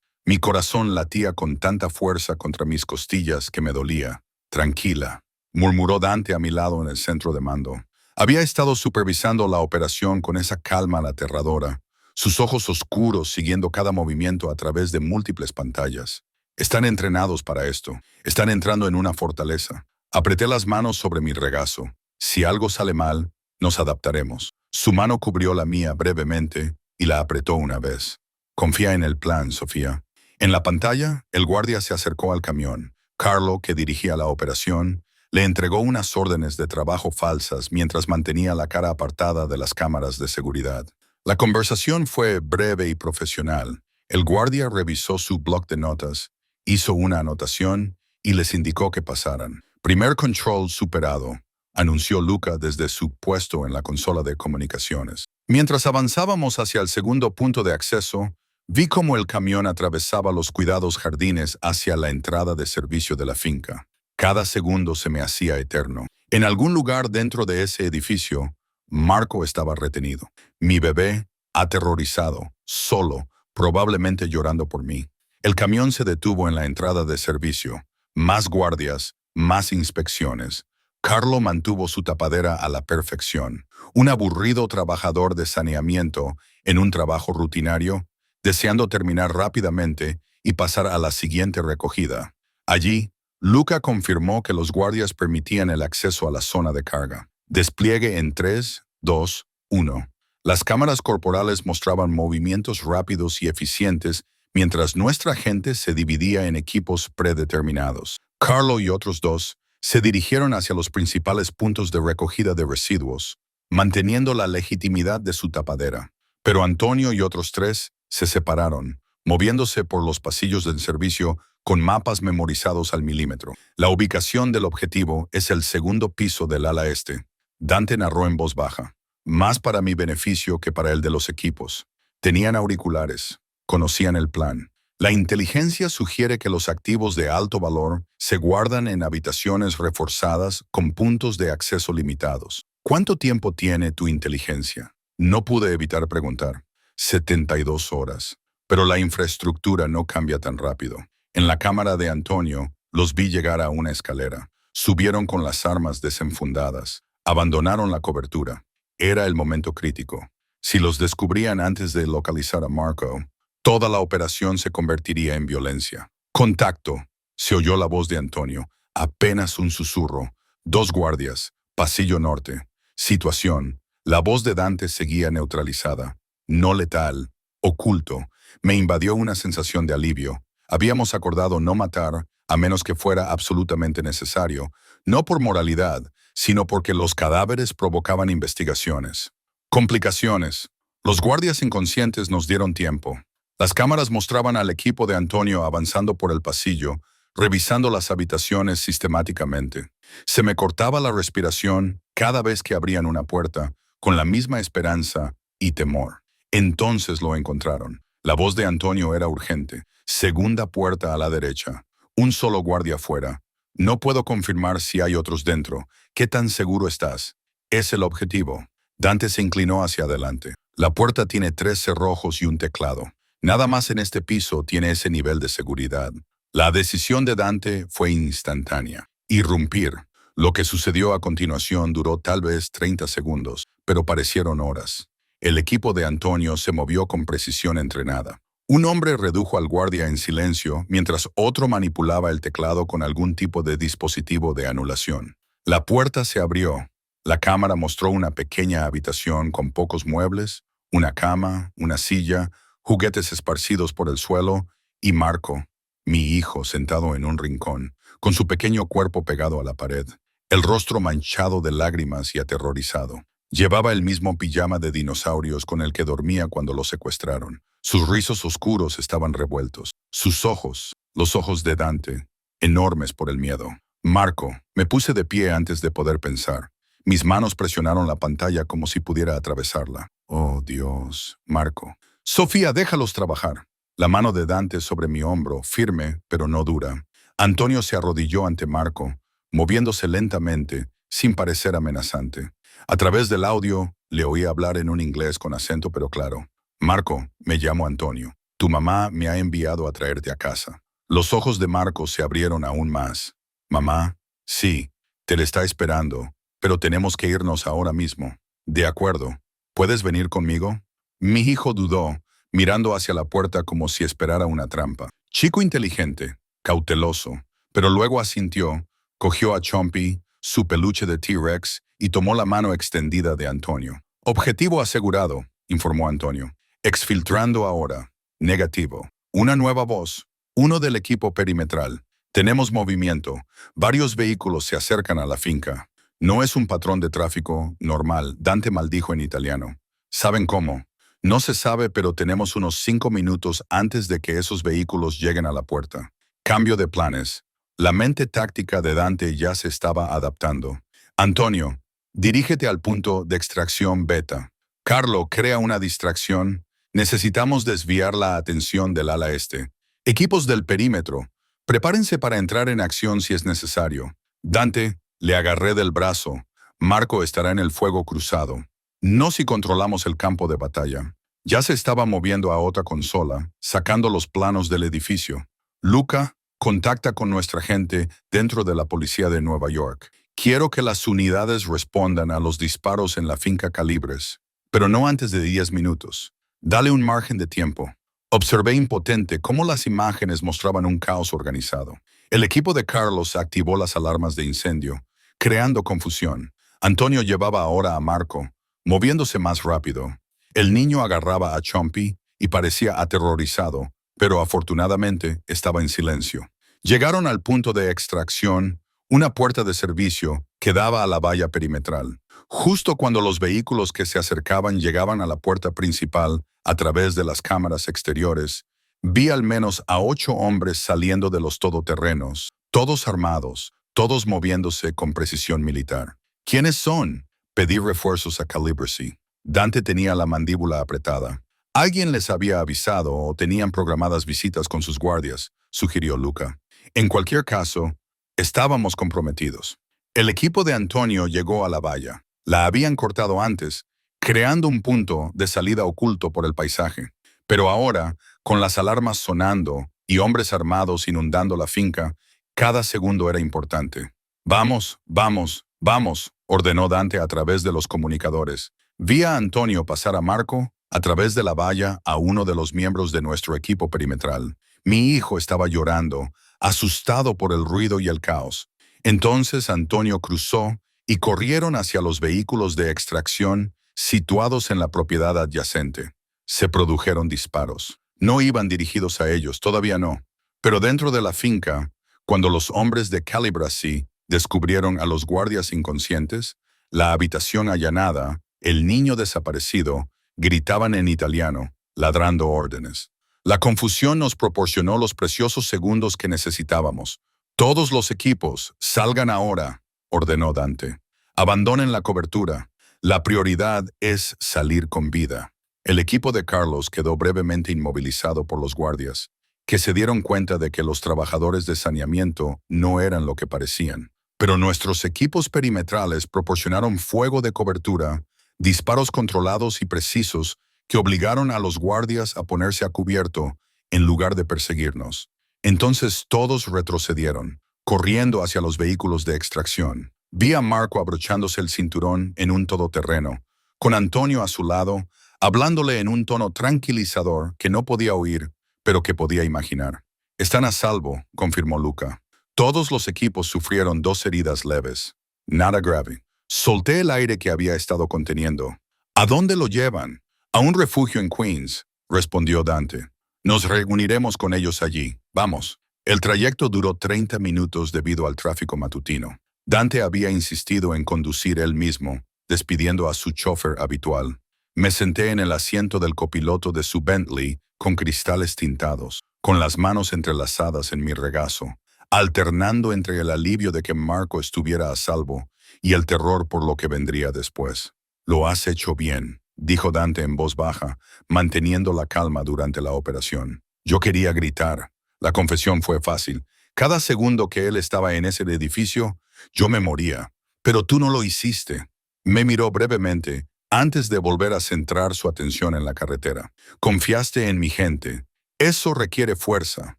Mi corazón latía con tanta fuerza contra mis costillas que me dolía. Tranquila, murmuró Dante a mi lado en el centro de mando. Había estado supervisando la operación con esa calma aterradora, sus ojos oscuros siguiendo cada movimiento a través de múltiples pantallas. Están entrenados para esto. Están entrando en una fortaleza. Apreté las manos sobre mi regazo. Si algo sale mal, nos adaptaremos. Su mano cubrió la mía brevemente y la apretó una vez. Confía en el plan, Sofía. En la pantalla, el guardia se acercó al camión. Carlo, que dirigía la operación, le entregó unas órdenes de trabajo falsas mientras mantenía la cara apartada de las cámaras de seguridad. La conversación fue breve y profesional. El guardia revisó su bloc de notas, hizo una anotación y les indicó que pasaran. Primer control superado, anunció Luca desde su puesto en la consola de comunicaciones. Mientras avanzábamos hacia el segundo punto de acceso, vi cómo el camión atravesaba los cuidados jardines hacia la entrada de servicio de la finca. Cada segundo se me hacía eterno. En algún lugar dentro de ese edificio, Marco estaba retenido. Mi bebé, aterrorizado, solo, probablemente llorando por mí. El camión se detuvo en la entrada de servicio. Más guardias, más inspecciones. Carlo mantuvo su tapadera a la perfección. Un aburrido trabajador de saneamiento en un trabajo rutinario, deseando terminar rápidamente y pasar a la siguiente recogida. Allí, Luca confirmó que los guardias permitían el acceso a la zona de carga. Despliegue en 3, 2, 1. Las cámaras corporales mostraban movimientos rápidos y eficientes mientras nuestra gente se dividía en equipos predeterminados. Carlo y otros dos se dirigieron hacia los principales puntos de recogida de residuos, manteniendo la legitimidad de su tapadera. Pero Antonio y otros tres se separaron, moviéndose por los pasillos del servicio con mapas memorizados al milímetro. La ubicación del objetivo es el segundo piso del ala este. Dante narró en voz baja. Más para mi beneficio que para el de los equipos. Tenían auriculares. Conocían el plan. La inteligencia sugiere que los activos de alto valor se guardan en habitaciones reforzadas con puntos de acceso limitados. ¿Cuánto tiempo tiene tu inteligencia? No pude evitar preguntar. 72 horas. Pero la infraestructura no cambia tan rápido. En la cámara de Antonio, los vi llegar a una escalera. Subieron con las armas desenfundadas. Abandonaron la cobertura. Era el momento crítico. Si los descubrían antes de localizar a Marco, toda la operación se convertiría en violencia. Contacto. Se oyó la voz de Antonio. Apenas un susurro. 2 guardias. Pasillo norte. Situación. La voz de Dante seguía neutralizada. No letal. Oculto. Me invadió una sensación de alivio. Habíamos acordado no matar, a menos que fuera absolutamente necesario, no por moralidad, sino porque los cadáveres provocaban investigaciones. Complicaciones. Los guardias inconscientes nos dieron tiempo. Las cámaras mostraban al equipo de Antonio avanzando por el pasillo, revisando las habitaciones sistemáticamente. Se me cortaba la respiración cada vez que abrían una puerta, con la misma esperanza y temor. Entonces lo encontraron. La voz de Antonio era urgente. Segunda puerta a la derecha. Un solo guardia afuera. No puedo confirmar si hay otros dentro. ¿Qué tan seguro estás? Es el objetivo. Dante se inclinó hacia adelante. La puerta tiene 3 cerrojos y un teclado. Nada más en este piso tiene ese nivel de seguridad. La decisión de Dante fue instantánea. Irrumpir. Lo que sucedió a continuación duró tal vez 30 segundos, pero parecieron horas. El equipo de Antonio se movió con precisión entrenada. Un hombre redujo al guardia en silencio mientras otro manipulaba el teclado con algún tipo de dispositivo de anulación. La puerta se abrió. La cámara mostró una pequeña habitación con pocos muebles, una cama, una silla, juguetes esparcidos por el suelo y Marco, mi hijo, sentado en un rincón, con su pequeño cuerpo pegado a la pared, el rostro manchado de lágrimas y aterrorizado. Llevaba el mismo pijama de dinosaurios con el que dormía cuando lo secuestraron. Sus rizos oscuros estaban revueltos. Sus ojos, los ojos de Dante, enormes por el miedo. Marco, me puse de pie antes de poder pensar. Mis manos presionaron la pantalla como si pudiera atravesarla. Oh, Dios, Marco. Sofía, déjalos trabajar. La mano de Dante sobre mi hombro, firme, pero no dura. Antonio se arrodilló ante Marco, moviéndose lentamente, sin parecer amenazante. A través del audio, le oí hablar en un inglés con acento pero claro. Marco, me llamo Antonio. Tu mamá me ha enviado a traerte a casa. Los ojos de Marco se abrieron aún más. Mamá, sí, te le está esperando, pero tenemos que irnos ahora mismo. De acuerdo. ¿Puedes venir conmigo? Mi hijo dudó, mirando hacia la puerta como si esperara una trampa. Chico inteligente, cauteloso, pero luego asintió, cogió a Chompy, su peluche de T-Rex, y tomó la mano extendida de Antonio. Objetivo asegurado, informó Antonio. Exfiltrando ahora. Negativo. Una nueva voz. Uno del equipo perimetral. Tenemos movimiento. Varios vehículos se acercan a la finca. No es un patrón de tráfico normal, Dante maldijo en italiano. ¿Saben cómo? No se sabe, pero tenemos unos 5 minutos antes de que esos vehículos lleguen a la puerta. Cambio de planes. La mente táctica de Dante ya se estaba adaptando. Antonio, dirígete al punto de extracción beta. Carlo, crea una distracción. Necesitamos desviar la atención del ala este. Equipos del perímetro, prepárense para entrar en acción si es necesario. Dante, le agarré del brazo. Marco estará en el fuego cruzado. No si controlamos el campo de batalla. Ya se estaba moviendo a otra consola, sacando los planos del edificio. Luca, contacta con nuestra gente dentro de la policía de Nueva York. Quiero que las unidades respondan a los disparos en la finca Calibres, pero no antes de 10 minutos. Dale un margen de tiempo. Observé impotente cómo las imágenes mostraban un caos organizado. El equipo de Carlos activó las alarmas de incendio, creando confusión. Antonio llevaba ahora a Marco, moviéndose más rápido. El niño agarraba a Chompy y parecía aterrorizado, pero afortunadamente estaba en silencio. Llegaron al punto de extracción, una puerta de servicio que daba a la valla perimetral. Justo cuando los vehículos que se acercaban llegaban a la puerta principal a través de las cámaras exteriores, vi al menos a 8 hombres saliendo de los todoterrenos, todos armados, todos moviéndose con precisión militar. ¿Quiénes son? Pedí refuerzos a Calibracy. Dante tenía la mandíbula apretada. Alguien les había avisado o tenían programadas visitas con sus guardias, sugirió Luca. En cualquier caso, estábamos comprometidos. El equipo de Antonio llegó a la valla. La habían cortado antes, creando un punto de salida oculto por el paisaje. Pero ahora, con las alarmas sonando y hombres armados inundando la finca, cada segundo era importante. Vamos, vamos, vamos, ordenó Dante a través de los comunicadores. Vi a Antonio pasar a Marco, a través de la valla, a uno de los miembros de nuestro equipo perimetral. Mi hijo estaba llorando, asustado por el ruido y el caos. Entonces Antonio cruzó y corrieron hacia los vehículos de extracción situados en la propiedad adyacente. Se produjeron disparos. No iban dirigidos a ellos, todavía no. Pero dentro de la finca, cuando los hombres de Calibracy descubrieron a los guardias inconscientes, la habitación allanada, el niño desaparecido, gritaban en italiano, ladrando órdenes. La confusión nos proporcionó los preciosos segundos que necesitábamos. Todos los equipos, salgan ahora, ordenó Dante. Abandonen la cobertura. La prioridad es salir con vida. El equipo de Carlos quedó brevemente inmovilizado por los guardias, que se dieron cuenta de que los trabajadores de saneamiento no eran lo que parecían. Pero nuestros equipos perimetrales proporcionaron fuego de cobertura, disparos controlados y precisos que obligaron a los guardias a ponerse a cubierto en lugar de perseguirnos. Entonces todos retrocedieron, corriendo hacia los vehículos de extracción. Vi a Marco abrochándose el cinturón en un todoterreno, con Antonio a su lado, hablándole en un tono tranquilizador que no podía oír, pero que podía imaginar. Están a salvo, confirmó Luca. Todos los equipos sufrieron 2 heridas leves. Nada grave. Solté el aire que había estado conteniendo. ¿A dónde lo llevan? A un refugio en Queens, respondió Dante. Nos reuniremos con ellos allí. Vamos. El trayecto duró 30 minutos debido al tráfico matutino. Dante había insistido en conducir él mismo, despidiendo a su chofer habitual. Me senté en el asiento del copiloto de su Bentley con cristales tintados, con las manos entrelazadas en mi regazo. alternando entre el alivio de que Marco estuviera a salvo y el terror por lo que vendría después. «Lo has hecho bien», dijo Dante en voz baja, manteniendo la calma durante la operación. Yo quería gritar. La confesión fue fácil. Cada segundo que él estaba en ese edificio, yo me moría. Pero tú no lo hiciste. Me miró brevemente antes de volver a centrar su atención en la carretera. Confiaste en mi gente. Eso requiere fuerza.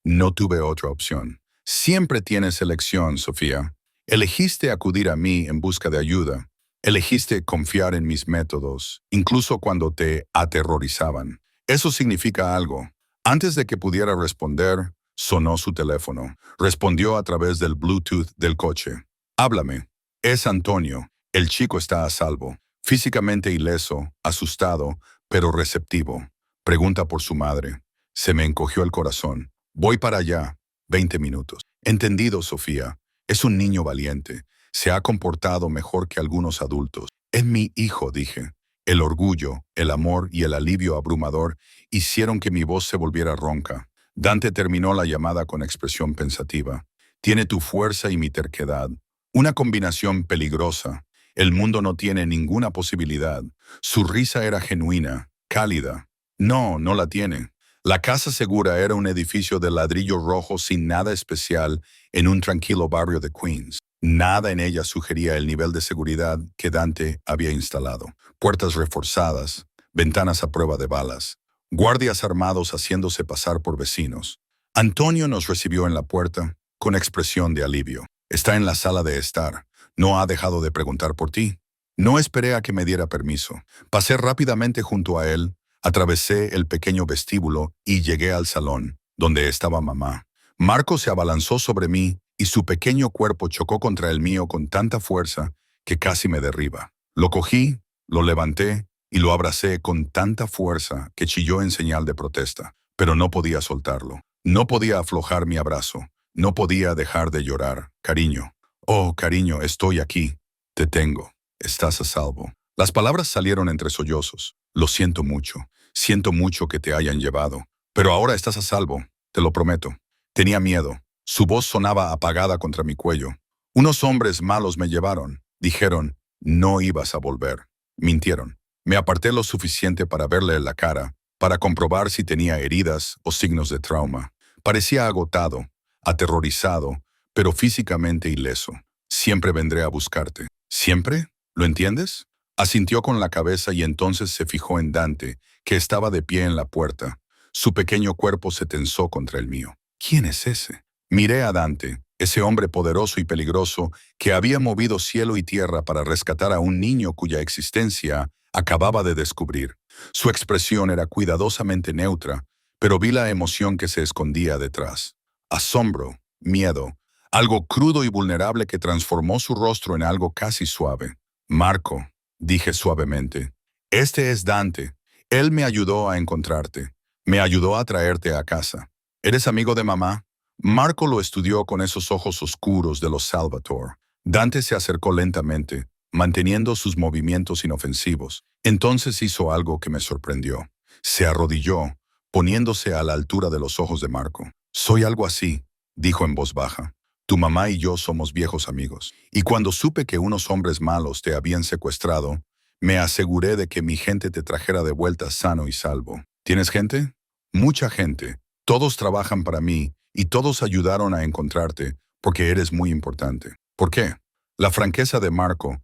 No tuve otra opción. Siempre tienes elección, Sofía. Elegiste acudir a mí en busca de ayuda. Elegiste confiar en mis métodos, incluso cuando te aterrorizaban. Eso significa algo. Antes de que pudiera responder, sonó su teléfono. Respondió a través del Bluetooth del coche. «Háblame. Es Antonio. El chico está a salvo. Físicamente ileso, asustado, pero receptivo. Pregunta por su madre». Se me encogió el corazón. «Voy para allá. 20 minutos». «Entendido, Sofía. Es un niño valiente. Se ha comportado mejor que algunos adultos. Es mi hijo», dije. El orgullo, el amor y el alivio abrumador hicieron que mi voz se volviera ronca. Dante terminó la llamada con expresión pensativa. «Tiene tu fuerza y mi terquedad. Una combinación peligrosa. El mundo no tiene ninguna posibilidad». Su risa era genuina, cálida. «No, no la tiene». La casa segura era un edificio de ladrillo rojo sin nada especial en un tranquilo barrio de Queens. Nada en ella sugería el nivel de seguridad que Dante había instalado. Puertas reforzadas, ventanas a prueba de balas, guardias armados haciéndose pasar por vecinos. Antonio nos recibió en la puerta con expresión de alivio. «Está en la sala de estar. No ha dejado de preguntar por ti». No esperé a que me diera permiso. Pasé rápidamente junto a él, atravesé el pequeño vestíbulo y llegué al salón, donde estaba mamá. Marco se abalanzó sobre mí y su pequeño cuerpo chocó contra el mío con tanta fuerza que casi me derriba. Lo cogí, lo levanté y lo abracé con tanta fuerza que chilló en señal de protesta, pero no podía soltarlo. No podía aflojar mi abrazo. No podía dejar de llorar. «Cariño. Oh, cariño, estoy aquí. Te tengo. Estás a salvo». Las palabras salieron entre sollozos. «Lo siento mucho. Siento mucho que te hayan llevado. Pero ahora estás a salvo. Te lo prometo». Tenía miedo. Su voz sonaba apagada contra mi cuello. «Unos hombres malos me llevaron. Dijeron, no ibas a volver». Mintieron. Me aparté lo suficiente para verle la cara, para comprobar si tenía heridas o signos de trauma. Parecía agotado, aterrorizado, pero físicamente ileso. «Siempre vendré a buscarte». «¿Siempre? ¿Lo entiendes?». Asintió con la cabeza y entonces se fijó en Dante, que estaba de pie en la puerta. Su pequeño cuerpo se tensó contra el mío. «¿Quién es ese?». Miré a Dante, ese hombre poderoso y peligroso que había movido cielo y tierra para rescatar a un niño cuya existencia acababa de descubrir. Su expresión era cuidadosamente neutra, pero vi la emoción que se escondía detrás. Asombro, miedo, algo crudo y vulnerable que transformó su rostro en algo casi suave. «Marco», dije suavemente, «este es Dante. Él me ayudó a encontrarte. Me ayudó a traerte a casa. ¿Eres amigo de mamá?». Marco lo estudió con esos ojos oscuros de los Salvatore. Dante se acercó lentamente, manteniendo sus movimientos inofensivos. Entonces hizo algo que me sorprendió. Se arrodilló, poniéndose a la altura de los ojos de Marco. «Soy algo así», dijo en voz baja. «Tu mamá y yo somos viejos amigos. Y cuando supe que unos hombres malos te habían secuestrado, me aseguré de que mi gente te trajera de vuelta sano y salvo». «¿Tienes gente?». «Mucha gente. Todos trabajan para mí y todos ayudaron a encontrarte porque eres muy importante». «¿Por qué?». La franqueza de Marco,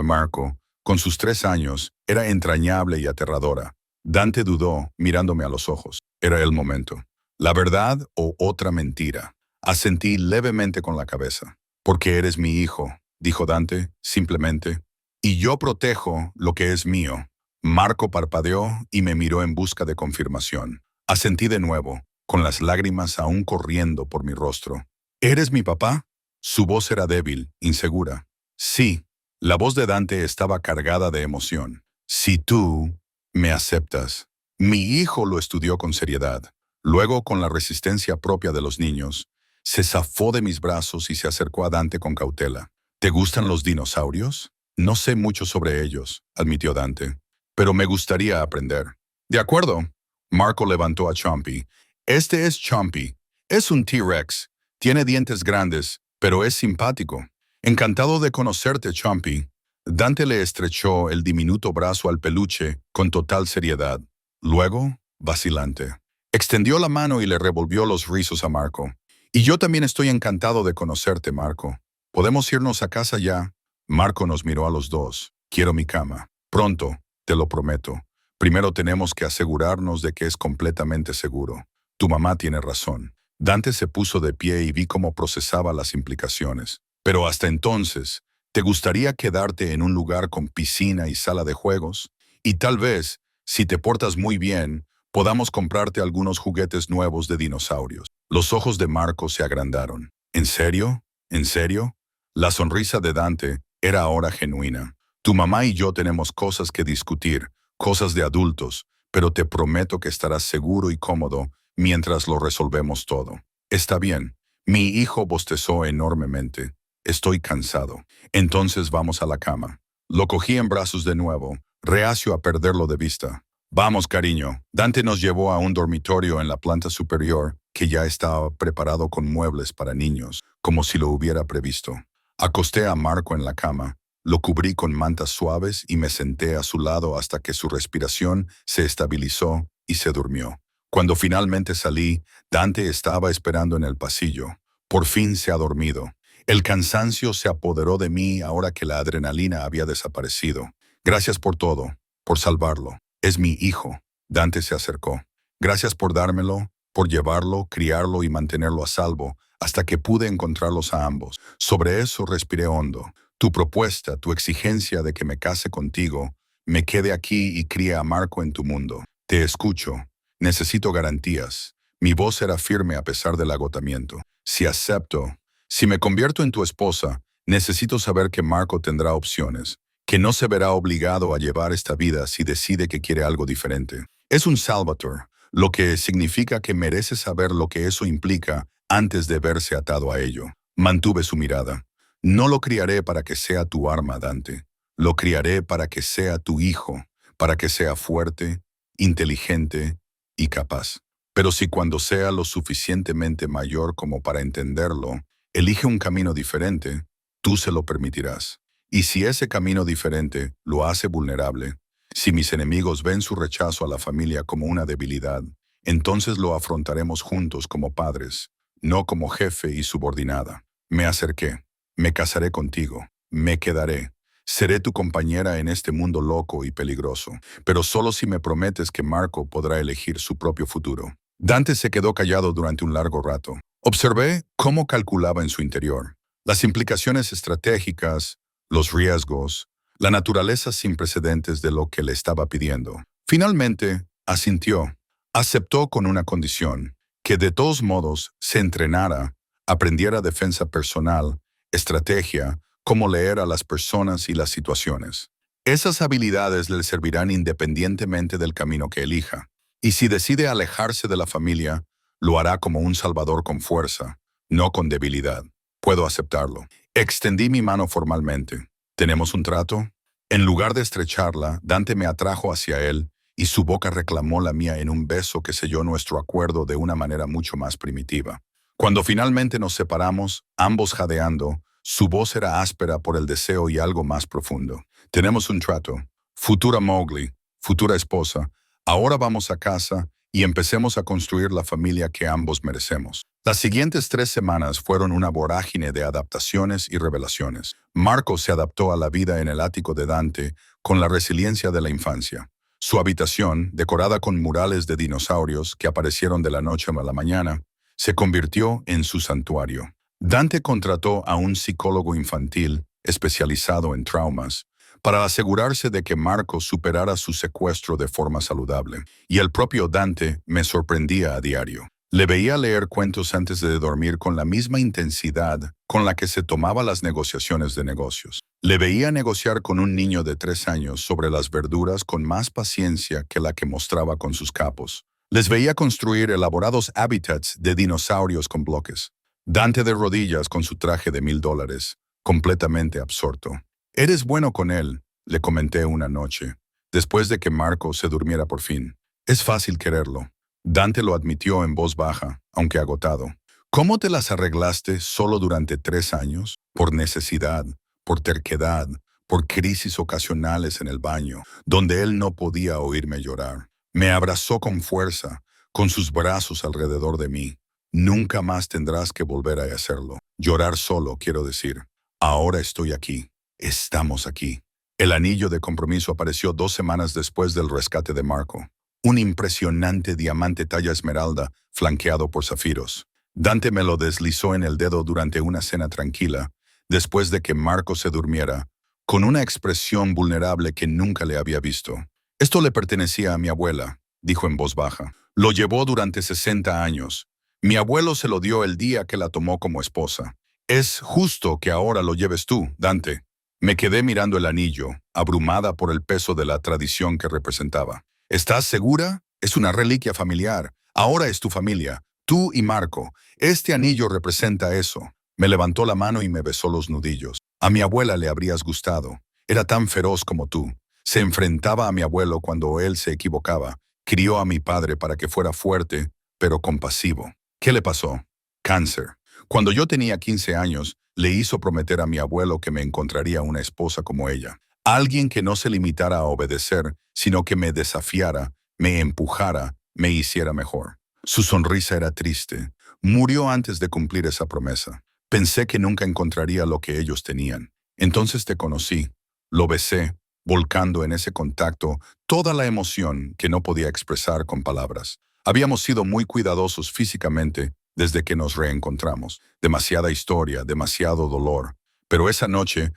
Marco, con sus 3 años, era entrañable y aterradora. Dante dudó, mirándome a los ojos. Era el momento. «¿La verdad o otra mentira?». Asentí levemente con la cabeza. «Porque eres mi hijo», dijo Dante, simplemente. «Y yo protejo lo que es mío». Marco parpadeó y me miró en busca de confirmación. Asentí de nuevo, con las lágrimas aún corriendo por mi rostro. «¿Eres mi papá?». Su voz era débil, insegura. «Sí». La voz de Dante estaba cargada de emoción. «Si tú me aceptas». Mi hijo lo estudió con seriedad. Luego, con la resistencia propia de los niños, se zafó de mis brazos y se acercó a Dante con cautela. «¿Te gustan los dinosaurios?». «No sé mucho sobre ellos», admitió Dante. «Pero me gustaría aprender». «De acuerdo». Marco levantó a Chompy. «Este es Chompy. Es un T-Rex. Tiene dientes grandes, pero es simpático. Encantado de conocerte, Chompy. Dante le estrechó el diminuto brazo al peluche con total seriedad. Luego, vacilante, extendió la mano y le revolvió los rizos a Marco. Y yo también estoy encantado de conocerte, Marco. ¿Podemos irnos a casa ya? Marco nos miró a los dos. Quiero mi cama. Pronto, te lo prometo. Primero tenemos que asegurarnos de que es completamente seguro. Tu mamá tiene razón. Dante se puso de pie y vi cómo procesaba las implicaciones. Pero hasta entonces, ¿te gustaría quedarte en un lugar con piscina y sala de juegos? Y tal vez, si te portas muy bien, podamos comprarte algunos juguetes nuevos de dinosaurios. Los ojos de Marco se agrandaron. ¿En serio? ¿En serio? La sonrisa de Dante era ahora genuina. Tu mamá y yo tenemos cosas que discutir, cosas de adultos, pero te prometo que estarás seguro y cómodo mientras lo resolvemos todo. Está bien. Mi hijo bostezó enormemente. Estoy cansado. Entonces vamos a la cama. Lo cogí en brazos de nuevo, reacio a perderlo de vista. Vamos, cariño. Dante nos llevó a un dormitorio en la planta superior que ya estaba preparado con muebles para niños, como si lo hubiera previsto. Acosté a Marco en la cama, lo cubrí con mantas suaves y me senté a su lado hasta que su respiración se estabilizó y se durmió. Cuando finalmente salí, Dante estaba esperando en el pasillo. Por fin se ha dormido. El cansancio se apoderó de mí ahora que la adrenalina había desaparecido. Gracias por todo, por salvarlo. Es mi hijo. Dante se acercó. Gracias por dármelo, por llevarlo, criarlo y mantenerlo a salvo, hasta que pude encontrarlos a ambos. Sobre eso respiré hondo. Tu propuesta, tu exigencia de que me case contigo, me quede aquí y críe a Marco en tu mundo. Te escucho. Necesito garantías. Mi voz era firme a pesar del agotamiento. Si acepto, si me convierto en tu esposa, necesito saber que Marco tendrá opciones, que no se verá obligado a llevar esta vida si decide que quiere algo diferente. Es un Salvatore, lo que significa que merece saber lo que eso implica antes de verse atado a ello. Mantuve su mirada. No lo criaré para que sea tu arma, Dante. Lo criaré para que sea tu hijo, para que sea fuerte, inteligente y capaz. Pero si cuando sea lo suficientemente mayor como para entenderlo, elige un camino diferente, tú se lo permitirás. Y si ese camino diferente lo hace vulnerable, si mis enemigos ven su rechazo a la familia como una debilidad, entonces lo afrontaremos juntos como padres, no como jefe y subordinada. Me acerqué. Me casaré contigo. Me quedaré. Seré tu compañera en este mundo loco y peligroso, pero solo si me prometes que Marco podrá elegir su propio futuro. Dante se quedó callado durante un largo rato. Observé cómo calculaba en su interior las implicaciones estratégicas, los riesgos, la naturaleza sin precedentes de lo que le estaba pidiendo. Finalmente, asintió. Aceptó con una condición, que de todos modos se entrenara, aprendiera defensa personal, estrategia, cómo leer a las personas y las situaciones. Esas habilidades le servirán independientemente del camino que elija. Y si decide alejarse de la familia, lo hará como un salvador con fuerza, no con debilidad. Puedo aceptarlo. Extendí mi mano formalmente. ¿Tenemos un trato? En lugar de estrecharla, Dante me atrajo hacia él y su boca reclamó la mía en un beso que selló nuestro acuerdo de una manera mucho más primitiva. Cuando finalmente nos separamos, ambos jadeando, su voz era áspera por el deseo y algo más profundo. Tenemos un trato. Futura Mowgli, futura esposa, ahora vamos a casa y empecemos a construir la familia que ambos merecemos. Las siguientes 3 semanas fueron una vorágine de adaptaciones y revelaciones. Marco se adaptó a la vida en el ático de Dante con la resiliencia de la infancia. Su habitación, decorada con murales de dinosaurios que aparecieron de la noche a la mañana, se convirtió en su santuario. Dante contrató a un psicólogo infantil especializado en traumas para asegurarse de que Marco superara su secuestro de forma saludable. Y el propio Dante me sorprendía a diario. Le veía leer cuentos antes de dormir con la misma intensidad con la que se tomaba las negociaciones de negocios. Le veía negociar con un niño de 3 años sobre las verduras con más paciencia que la que mostraba con sus capos. Les veía construir elaborados hábitats de dinosaurios con bloques. Dante de rodillas con su traje de $1000, completamente absorto. «Eres bueno con él», le comenté una noche, después de que Marco se durmiera por fin. «Es fácil quererlo». Dante lo admitió en voz baja, aunque agotado. ¿Cómo te las arreglaste solo durante 3 años? Por necesidad, por terquedad, por crisis ocasionales en el baño, donde él no podía oírme llorar. Me abrazó con fuerza, con sus brazos alrededor de mí. Nunca más tendrás que volver a hacerlo. Llorar solo, quiero decir. Ahora estoy aquí. Estamos aquí. El anillo de compromiso apareció 2 semanas después del rescate de Marco. Un impresionante diamante talla esmeralda flanqueado por zafiros. Dante me lo deslizó en el dedo durante una cena tranquila, después de que Marco se durmiera, con una expresión vulnerable que nunca le había visto. Esto le pertenecía a mi abuela, dijo en voz baja. Lo llevó durante 60 años. Mi abuelo se lo dio el día que la tomó como esposa. Es justo que ahora lo lleves tú, Dante. Me quedé mirando el anillo, abrumada por el peso de la tradición que representaba. ¿Estás segura? Es una reliquia familiar. Ahora es tu familia, tú y Marco. Este anillo representa eso. Me levantó la mano y me besó los nudillos. A mi abuela le habrías gustado. Era tan feroz como tú. Se enfrentaba a mi abuelo cuando él se equivocaba. Crió a mi padre para que fuera fuerte, pero compasivo. ¿Qué le pasó? Cáncer. Cuando yo tenía 15 años, le hizo prometer a mi abuelo que me encontraría una esposa como ella. Alguien que no se limitara a obedecer, sino que me desafiara, me empujara, me hiciera mejor. Su sonrisa era triste. Murió antes de cumplir esa promesa. Pensé que nunca encontraría lo que ellos tenían. Entonces te conocí. Lo besé, volcando en ese contacto toda la emoción que no podía expresar con palabras. Habíamos sido muy cuidadosos físicamente desde que nos reencontramos. Demasiada historia, demasiado dolor. Pero esa noche,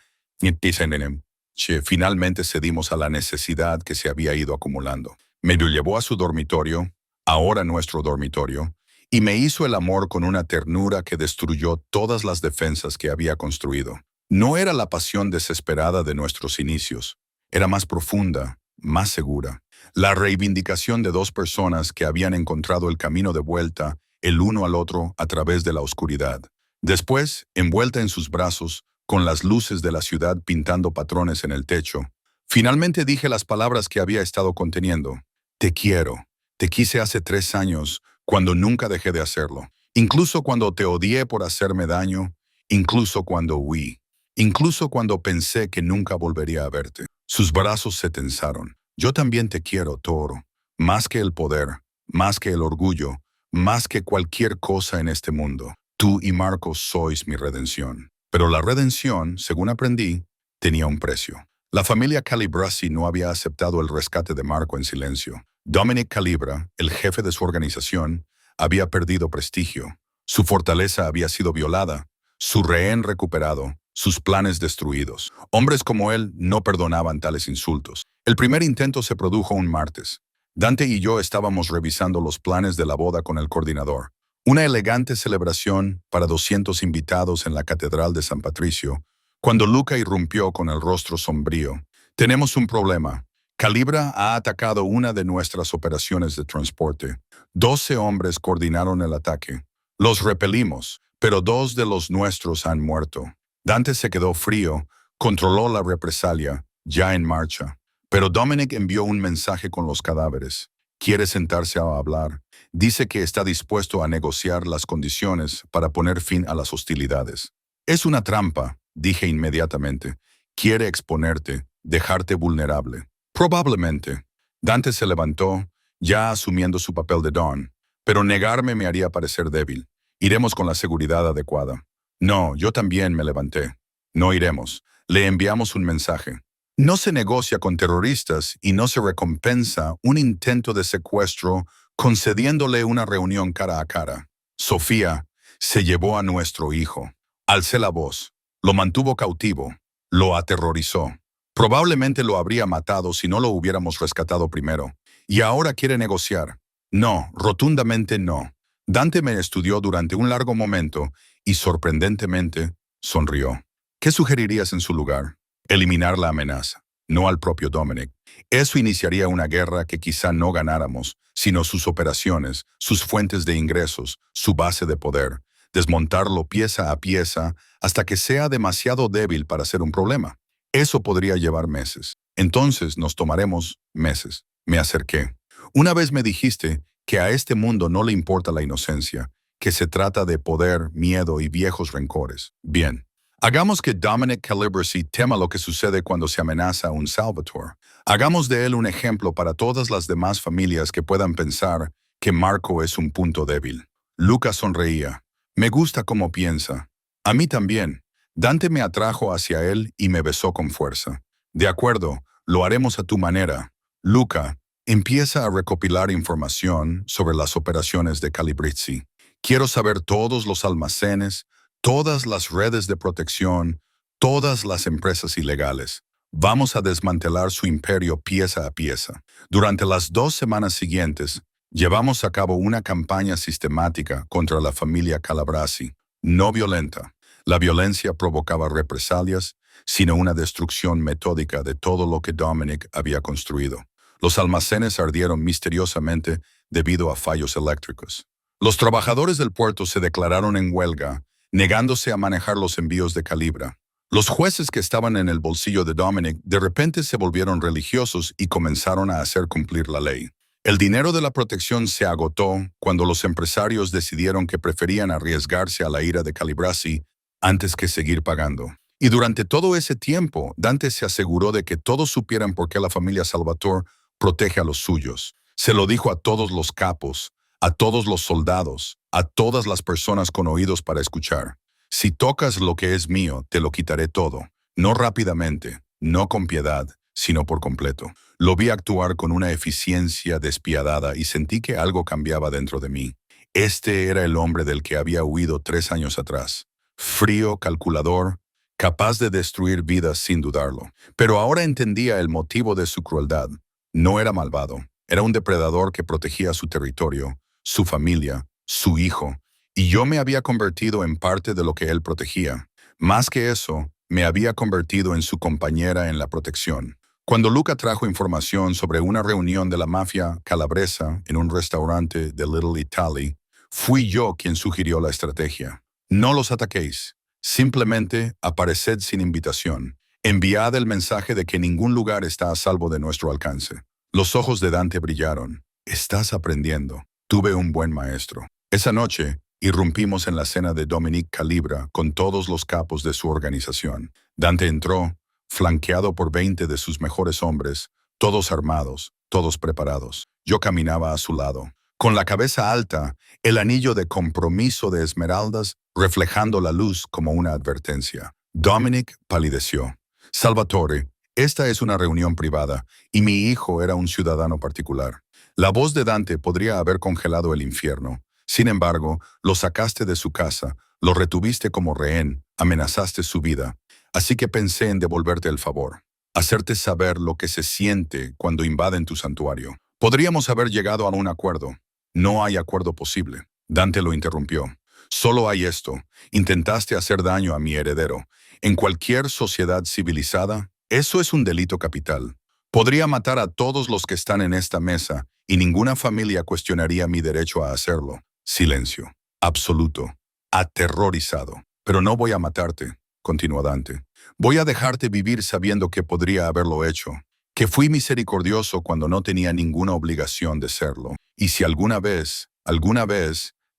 finalmente cedimos a la necesidad que se había ido acumulando. Me lo llevó a su dormitorio, ahora nuestro dormitorio, y me hizo el amor con una ternura que destruyó todas las defensas que había construido. No era la pasión desesperada de nuestros inicios, era más profunda, más segura. La reivindicación de dos personas que habían encontrado el camino de vuelta, el uno al otro, a través de la oscuridad. Después, envuelta en sus brazos, con las luces de la ciudad pintando patrones en el techo, finalmente dije las palabras que había estado conteniendo. Te quiero. Te quise hace 3 años, cuando nunca dejé de hacerlo. Incluso cuando te odié por hacerme daño, incluso cuando huí, incluso cuando pensé que nunca volvería a verte. Sus brazos se tensaron. Yo también te quiero, Toro. Más que el poder, más que el orgullo, más que cualquier cosa en este mundo. Tú y Marco sois mi redención. Pero la redención, según aprendí, tenía un precio. La familia Calibrasi no había aceptado el rescate de Marco en silencio. Dominic Calibra, el jefe de su organización, había perdido prestigio. Su fortaleza había sido violada, su rehén recuperado, sus planes destruidos. Hombres como él no perdonaban tales insultos. El primer intento se produjo un martes. Dante y yo estábamos revisando los planes de la boda con el coordinador. Una elegante celebración para 200 invitados en la Catedral de San Patricio, cuando Luca irrumpió con el rostro sombrío. Tenemos un problema. Calibra ha atacado una de nuestras operaciones de transporte. 12 hombres coordinaron el ataque. Los repelimos, pero 2 de los nuestros han muerto. Dante se quedó frío, controló la represalia, ya en marcha. Pero Dominic envió un mensaje con los cadáveres. Quiere sentarse a hablar. Dice que está dispuesto a negociar las condiciones para poner fin a las hostilidades. Es una trampa, dije inmediatamente. Quiere exponerte, dejarte vulnerable. Probablemente. Dante se levantó, ya asumiendo su papel de Don, pero negarme me haría parecer débil. Iremos con la seguridad adecuada. No, yo también me levanté. No iremos. Le enviamos un mensaje. No se negocia con terroristas y no se recompensa un intento de secuestro concediéndole una reunión cara a cara. Sofía se llevó a nuestro hijo. Alcé la voz. Lo mantuvo cautivo. Lo aterrorizó. Probablemente lo habría matado si no lo hubiéramos rescatado primero. Y ahora quiere negociar. No, rotundamente no. Dante me estudió durante un largo momento y, sorprendentemente, sonrió. ¿Qué sugerirías en su lugar? Eliminar la amenaza, no al propio Dominic. Eso iniciaría una guerra que quizá no ganáramos, sino sus operaciones, sus fuentes de ingresos, su base de poder. Desmontarlo pieza a pieza hasta que sea demasiado débil para ser un problema. Eso podría llevar meses. Entonces nos tomaremos meses. Me acerqué. Una vez me dijiste que a este mundo no le importa la inocencia, que se trata de poder, miedo y viejos rencores. Bien. Hagamos que Dominic Calibracy tema lo que sucede cuando se amenaza a un Salvatore. Hagamos de él un ejemplo para todas las demás familias que puedan pensar que Marco es un punto débil. Luca sonreía. Me gusta cómo piensa. A mí también. Dante me atrajo hacia él y me besó con fuerza. De acuerdo, lo haremos a tu manera. Luca, empieza a recopilar información sobre las operaciones de Calibracy. Quiero saber todos los almacenes, todas las redes de protección, todas las empresas ilegales. Vamos a desmantelar su imperio pieza a pieza. Durante las 2 semanas siguientes, llevamos a cabo una campaña sistemática contra la familia Calabresi, no violenta. La violencia provocaba represalias, sino una destrucción metódica de todo lo que Dominic había construido. Los almacenes ardieron misteriosamente debido a fallos eléctricos. Los trabajadores del puerto se declararon en huelga, negándose a manejar los envíos de Calibra. Los jueces que estaban en el bolsillo de Dominic de repente se volvieron religiosos y comenzaron a hacer cumplir la ley. El dinero de la protección se agotó cuando los empresarios decidieron que preferían arriesgarse a la ira de Calibracy antes que seguir pagando. Y durante todo ese tiempo, Dante se aseguró de que todos supieran por qué la familia Salvatore protege a los suyos. Se lo dijo a todos los capos, a todos los soldados, a todas las personas con oídos para escuchar. Si tocas lo que es mío, te lo quitaré todo. No rápidamente, no con piedad, sino por completo. Lo vi actuar con una eficiencia despiadada y sentí que algo cambiaba dentro de mí. Este era el hombre del que había huido 3 años atrás. Frío, calculador, capaz de destruir vidas sin dudarlo. Pero ahora entendía el motivo de su crueldad. No era malvado. Era un depredador que protegía su territorio, su familia, su hijo, y yo me había convertido en parte de lo que él protegía. Más que eso, me había convertido en su compañera en la protección. Cuando Luca trajo información sobre una reunión de la mafia calabresa en un restaurante de Little Italy, fui yo quien sugirió la estrategia. No los ataquéis. Simplemente apareced sin invitación. Enviad el mensaje de que ningún lugar está a salvo de nuestro alcance. Los ojos de Dante brillaron. Estás aprendiendo. Tuve un buen maestro. Esa noche, irrumpimos en la cena de Dominic Calibra con todos los capos de su organización. Dante entró, flanqueado por 20 de sus mejores hombres, todos armados, todos preparados. Yo caminaba a su lado, con la cabeza alta, el anillo de compromiso de esmeraldas reflejando la luz como una advertencia. Dominic palideció. Salvatore, esta es una reunión privada, y mi hijo era un ciudadano particular. La voz de Dante podría haber congelado el infierno. Sin embargo, lo sacaste de su casa, lo retuviste como rehén, amenazaste su vida. Así que pensé en devolverte el favor, hacerte saber lo que se siente cuando invaden tu santuario. Podríamos haber llegado a un acuerdo. No hay acuerdo posible. Dante lo interrumpió. Solo hay esto. Intentaste hacer daño a mi heredero. En cualquier sociedad civilizada, eso es un delito capital. Podría matar a todos los que están en esta mesa y ninguna familia cuestionaría mi derecho a hacerlo. Silencio. Absoluto. Aterrorizado. Pero no voy a matarte, continuó Dante. Voy a dejarte vivir sabiendo que podría haberlo hecho, que fui misericordioso cuando no tenía ninguna obligación de serlo. Y si alguna vez,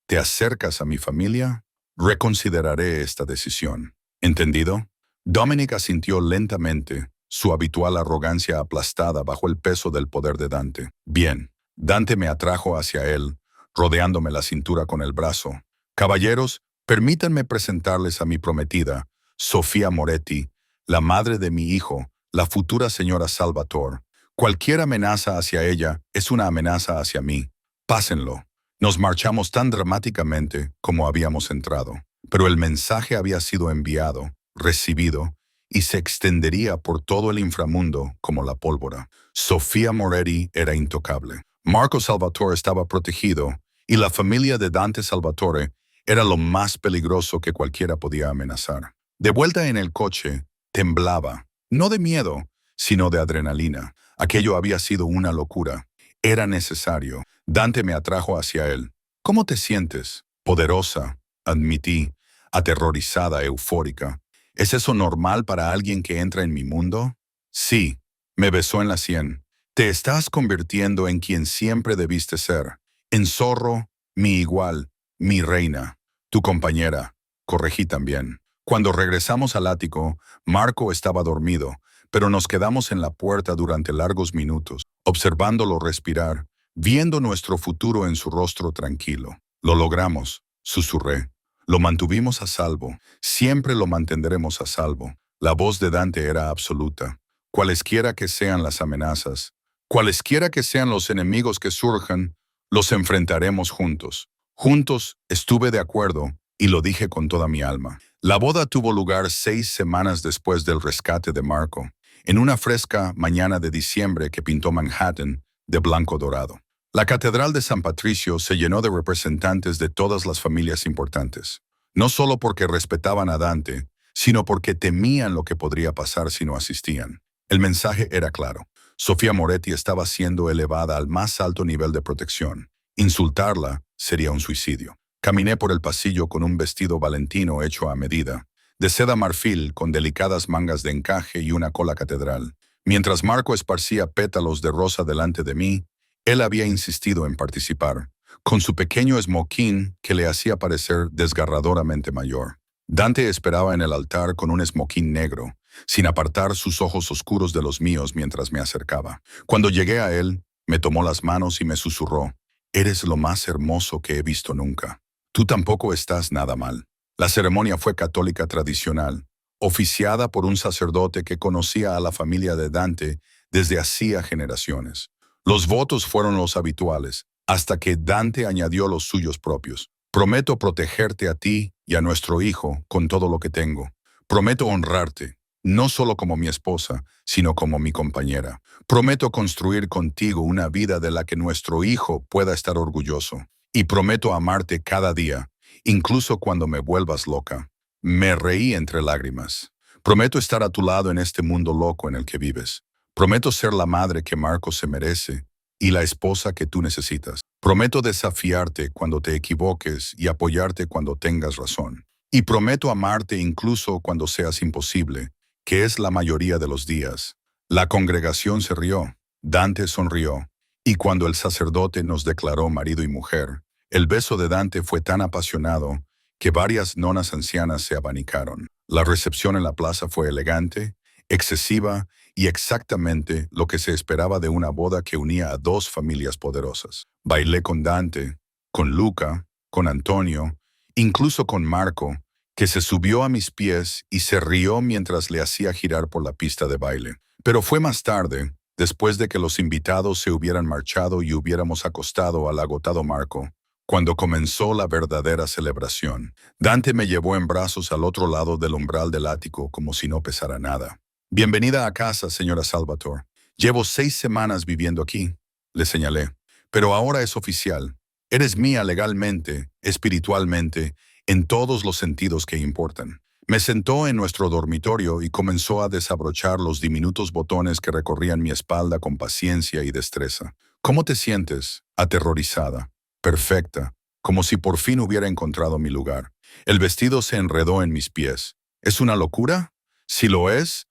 te acercas a mi familia, reconsideraré esta decisión. ¿Entendido? Dominic asintió lentamente, su habitual arrogancia aplastada bajo el peso del poder de Dante. Bien. Dante me atrajo hacia él, rodeándome la cintura con el brazo. Caballeros, permítanme presentarles a mi prometida, Sofía Moretti, la madre de mi hijo, la futura señora Salvatore. Cualquier amenaza hacia ella es una amenaza hacia mí. Pásenlo. Nos marchamos tan dramáticamente como habíamos entrado, pero el mensaje había sido enviado, recibido, y se extendería por todo el inframundo como la pólvora. Sofía Moretti era intocable. Marco Salvatore estaba protegido, y la familia de Dante Salvatore era lo más peligroso que cualquiera podía amenazar. De vuelta en el coche, temblaba, no de miedo, sino de adrenalina. Aquello había sido una locura. Era necesario. Dante me atrajo hacia él. ¿Cómo te sientes? Poderosa, admití, aterrorizada, eufórica. ¿Es eso normal para alguien que entra en mi mundo? Sí, me besó en la sien. Te estás convirtiendo en quien siempre debiste ser. En zorro, mi igual, Mi reina, tu compañera, corregí también. Cuando regresamos al ático, Marco estaba dormido, pero nos quedamos en la puerta durante largos minutos, observándolo respirar, viendo nuestro futuro en su rostro tranquilo. Lo logramos, susurré. Lo mantuvimos a salvo. Siempre lo mantendremos a salvo. La voz de Dante era absoluta. Cualesquiera que sean las amenazas, cualesquiera que sean los enemigos que surjan, los enfrentaremos juntos. Juntos estuve de acuerdo y lo dije con toda mi alma. La boda tuvo lugar 6 semanas después del rescate de Marco, en una fresca mañana de diciembre que pintó Manhattan de blanco dorado. La Catedral de San Patricio se llenó de representantes de todas las familias importantes, no solo porque respetaban a Dante, sino porque temían lo que podría pasar si no asistían. El mensaje era claro. Sofía Moretti estaba siendo elevada al más alto nivel de protección. Insultarla sería un suicidio. Caminé por el pasillo con un vestido valentino hecho a medida, de seda marfil con delicadas mangas de encaje y una cola catedral. Mientras Marco esparcía pétalos de rosa delante de mí, él había insistido en participar, con su pequeño esmoquín que le hacía parecer desgarradoramente mayor. Dante esperaba en el altar con un esmoquín negro, sin apartar sus ojos oscuros de los míos mientras me acercaba. Cuando llegué a él, me tomó las manos y me susurró: «Eres lo más hermoso que he visto nunca. Tú tampoco estás nada mal». La ceremonia fue católica tradicional, oficiada por un sacerdote que conocía a la familia de Dante desde hacía generaciones. Los votos fueron los habituales, hasta que Dante añadió los suyos propios. «Prometo protegerte a ti y a nuestro hijo con todo lo que tengo. Prometo honrarte, no solo como mi esposa, sino como mi compañera. Prometo construir contigo una vida de la que nuestro hijo pueda estar orgulloso. Y prometo amarte cada día, incluso cuando me vuelvas loca». Me reí entre lágrimas. «Prometo estar a tu lado en este mundo loco en el que vives. Prometo ser la madre que Marco se merece y la esposa que tú necesitas. Prometo desafiarte cuando te equivoques y apoyarte cuando tengas razón. Y prometo amarte incluso cuando seas imposible, que es la mayoría de los días». La congregación se rió, Dante sonrió, y cuando el sacerdote nos declaró marido y mujer, el beso de Dante fue tan apasionado que varias nonas ancianas se abanicaron. La recepción en la plaza fue elegante, excesiva y exactamente lo que se esperaba de una boda que unía a dos familias poderosas. Bailé con Dante, con Luca, con Antonio, incluso con Marco, que se subió a mis pies y se rió mientras le hacía girar por la pista de baile. Pero fue más tarde, después de que los invitados se hubieran marchado y hubiéramos acostado al agotado Marco, cuando comenzó la verdadera celebración. Dante me llevó en brazos al otro lado del umbral del ático como si no pesara nada. «Bienvenida a casa, señora Salvatore. Llevo 6 semanas viviendo aquí», le señalé. «Pero ahora es oficial. Eres mía legalmente, espiritualmente, en todos los sentidos que importan». Me sentó en nuestro dormitorio y comenzó a desabrochar los diminutos botones que recorrían mi espalda con paciencia y destreza. «¿Cómo te sientes?» «Aterrorizada. Perfecta. Como si por fin hubiera encontrado mi lugar». El vestido se enredó en mis pies. «¿Es una locura? Si lo es,